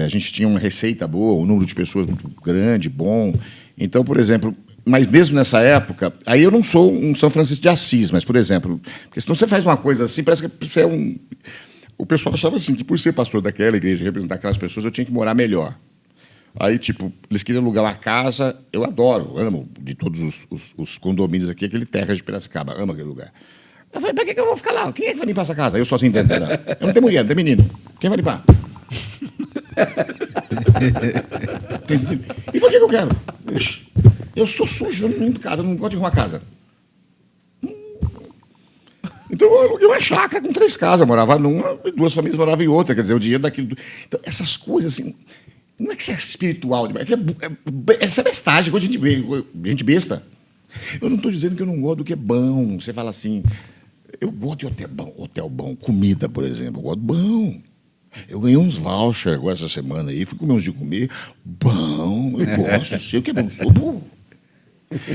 A gente tinha uma receita boa, um número de pessoas muito grande, bom. Então, por exemplo, mas mesmo nessa época, aí eu não sou um São Francisco de Assis, mas, por exemplo, porque senão você faz uma coisa assim, parece que você é um... O pessoal achava assim, que por ser pastor daquela igreja, representar aquelas pessoas, eu tinha que morar melhor. Aí, tipo, eles queriam alugar uma casa, eu amo, de todos os condomínios aqui, aquele Terras de Piracicaba, amo aquele lugar. Eu falei, para que eu vou ficar lá? Quem é que vai limpar essa casa? Eu sozinho dentro dela. Eu não tenho mulher, não tenho menino. Quem vai limpar? E por que eu quero? Eu sou sujo, eu não limpo casa, eu não gosto de arrumar casa. Então eu aluguei uma chácara com 3 casas, eu morava numa, e 2 famílias moravam em outra, quer dizer, o dinheiro daquilo. Então, essas coisas assim. Não é que você é espiritual demais, essa é bestagem, coisa de gente besta. Eu não estou dizendo que eu não gosto do que é bom. Você fala assim, eu gosto de hotel bom, comida, por exemplo, eu gosto bom. Eu ganhei uns vouchers agora essa semana aí, fui comer uns de comer, bom, eu gosto, eu sei o que é bom, sou bom.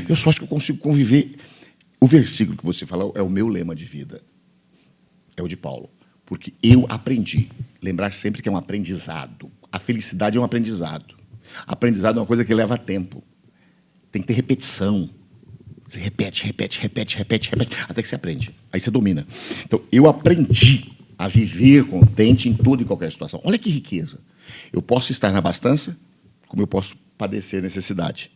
Eu só acho que eu consigo conviver. O versículo que você fala é o meu lema de vida, é o de Paulo, porque eu aprendi, lembrar sempre que é um aprendizado. A felicidade é um aprendizado. Aprendizado é uma coisa que leva tempo. Tem que ter repetição. Você repete, até que você aprende. Aí você domina. Então, eu aprendi a viver contente em toda e qualquer situação. Olha que riqueza. Eu posso estar na abastança, como eu posso padecer necessidade.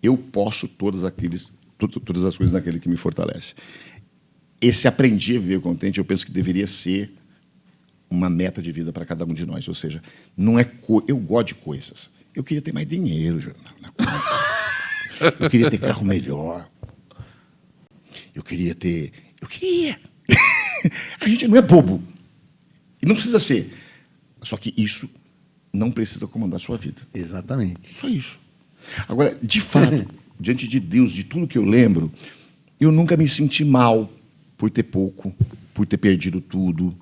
Eu posso todas as coisas naquele que me fortalece. Esse aprendi a viver contente, eu penso que deveria ser uma meta de vida para cada um de nós. Ou seja, não é eu gosto de coisas. Eu queria ter mais dinheiro na conta. Eu queria ter carro melhor. Eu queria. A gente não é bobo. E não precisa ser. Só que isso não precisa comandar a sua vida. Exatamente. Só isso. Agora, de fato, diante de Deus, de tudo que eu lembro, eu nunca me senti mal por ter pouco, por ter perdido tudo,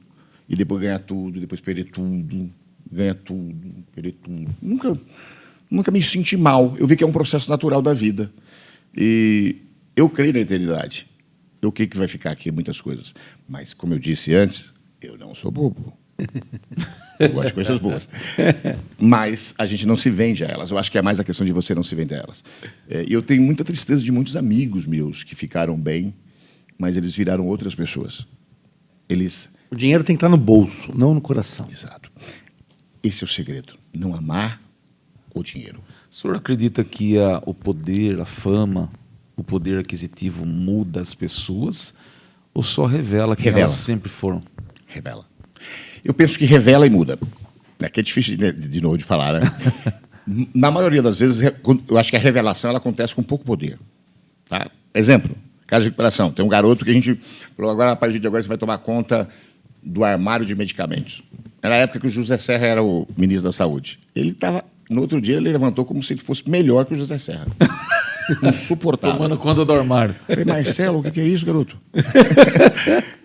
e depois ganhar tudo, depois perder tudo, ganhar tudo, perder tudo. Nunca me senti mal. Eu vi que é um processo natural da vida. E eu creio na eternidade. Eu creio que vai ficar aqui muitas coisas. Mas, como eu disse antes, eu não sou bobo. Eu gosto de coisas boas. Mas a gente não se vende a elas. Eu acho que é mais a questão de você não se vender a elas. E eu tenho muita tristeza de muitos amigos meus que ficaram bem mas eles viraram outras pessoas. O dinheiro tem que estar no bolso, não no coração. Exato. Esse é o segredo. Não amar o dinheiro. O senhor acredita que o poder, a fama, o poder aquisitivo muda as pessoas ou só revela quem elas sempre foram? Revela. Eu penso que revela e muda. Que é difícil de novo de falar, né? Na maioria das vezes, eu acho que a revelação ela acontece com pouco poder. Tá? Exemplo, caso de recuperação. Tem um garoto que a gente falou, agora, a partir de agora, você vai tomar conta do armário de medicamentos. Era a época que o José Serra era o ministro da Saúde. Ele estava, no outro dia, ele levantou como se ele fosse melhor que o José Serra. Insuportável. Tomando conta do armário. Eu falei, Marcelo, o que é isso, garoto?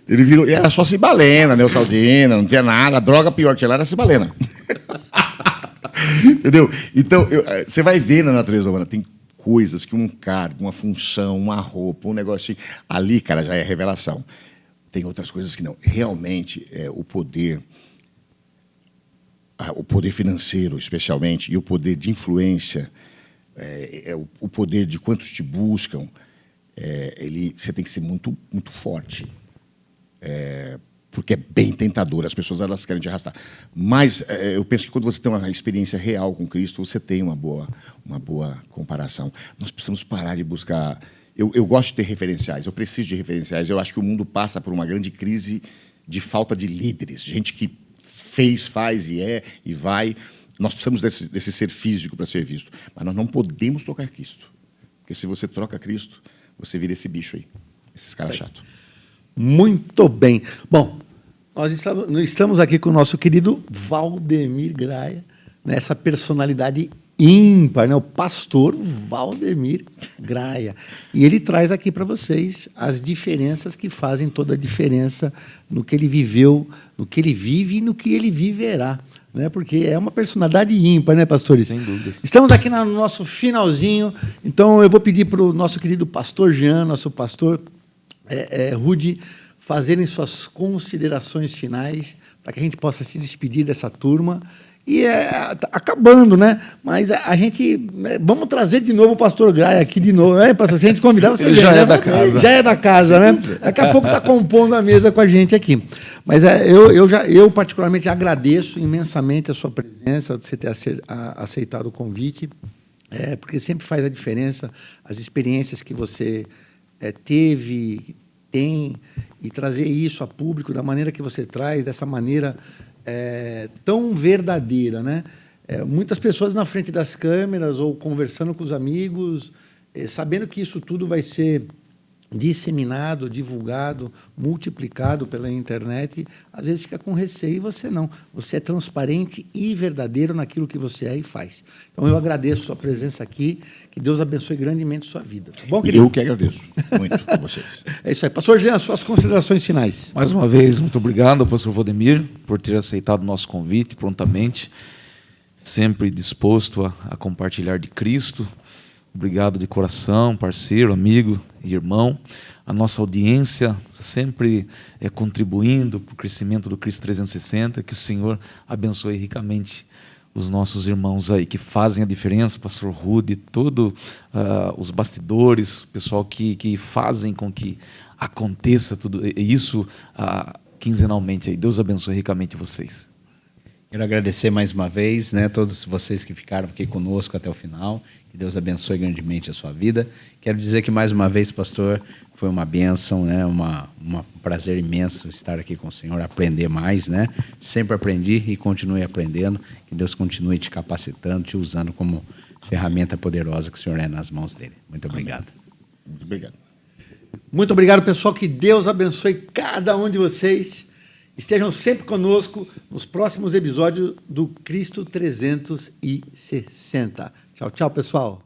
Ele virou, era só cibalena, Neosaldina, não tinha nada. A droga pior que tinha lá era cibalena. Entendeu? Então, você vai ver na natureza humana, tem coisas que um cargo, uma função, uma roupa, um negócio ali, cara, já é revelação. Tem outras coisas que não. Realmente, o poder financeiro, especialmente, e o poder de influência, o poder de quantos te buscam, você tem que ser muito, muito forte. Porque é bem tentador, as pessoas elas querem te arrastar. Mas eu penso que quando você tem uma experiência real com Cristo, você tem uma boa comparação. Nós precisamos parar de buscar... Eu gosto de ter referenciais, eu preciso de referenciais. Eu acho que o mundo passa por uma grande crise de falta de líderes, gente que fez, faz e vai. Nós precisamos desse ser físico para ser visto. Mas nós não podemos tocar Cristo. Porque se você troca Cristo, você vira esse bicho aí, esses caras chatos. Muito bem. Bom, nós estamos aqui com o nosso querido Valdemir Graia, essa personalidade ímpar, né? O pastor Valdemir Graia. E ele traz aqui para vocês as diferenças que fazem toda a diferença no que ele viveu, no que ele vive e no que ele viverá. Né? Porque é uma personalidade ímpar, né, pastores? Sem dúvidas. Estamos aqui no nosso finalzinho, então eu vou pedir para o nosso querido pastor Jean, nosso pastor Rudy, fazerem suas considerações finais para que a gente possa se despedir dessa turma. E tá acabando, né? Mas a gente... vamos trazer de novo o pastor Graia aqui de novo. Pastor, se a gente convidar, você Ele vem, já né? é da casa. Já é da casa, né? Daqui a pouco está compondo a mesa com a gente aqui. Mas eu particularmente agradeço imensamente a sua presença, de você ter aceitado o convite, porque sempre faz a diferença as experiências que você teve, tem, e trazer isso a público da maneira que você traz, dessa maneira tão verdadeira, né? Muitas pessoas na frente das câmeras ou conversando com os amigos, sabendo que isso tudo vai ser disseminado, divulgado, multiplicado pela internet, às vezes fica com receio e você não. Você é transparente e verdadeiro naquilo que você é e faz. Então, eu agradeço a sua presença aqui, que Deus abençoe grandemente a sua vida. Tá bom, querido? Eu que agradeço muito a vocês. É isso aí. Pastor Jean, suas considerações finais. Mais uma vez, muito obrigado ao pastor Valdemir por ter aceitado o nosso convite prontamente, sempre disposto a compartilhar de Cristo. Obrigado de coração, parceiro, amigo e irmão. A nossa audiência sempre contribuindo para o crescimento do Cristo 360. Que o Senhor abençoe ricamente os nossos irmãos aí, que fazem a diferença, pastor Rudy, todos os bastidores, o pessoal que fazem com que aconteça tudo isso quinzenalmente. Aí. Deus abençoe ricamente vocês. Quero agradecer mais uma vez, né, todos vocês que ficaram aqui conosco até o final. Que Deus abençoe grandemente a sua vida. Quero dizer que, mais uma vez, pastor, foi uma bênção, né, um prazer imenso estar aqui com o senhor, aprender mais. Né? Sempre aprendi e continue aprendendo. Que Deus continue te capacitando, te usando como ferramenta poderosa que o senhor é nas mãos dele. Muito obrigado. Muito obrigado. Muito obrigado, pessoal. Que Deus abençoe cada um de vocês. Estejam sempre conosco nos próximos episódios do Cristo 360. Tchau, tchau, pessoal.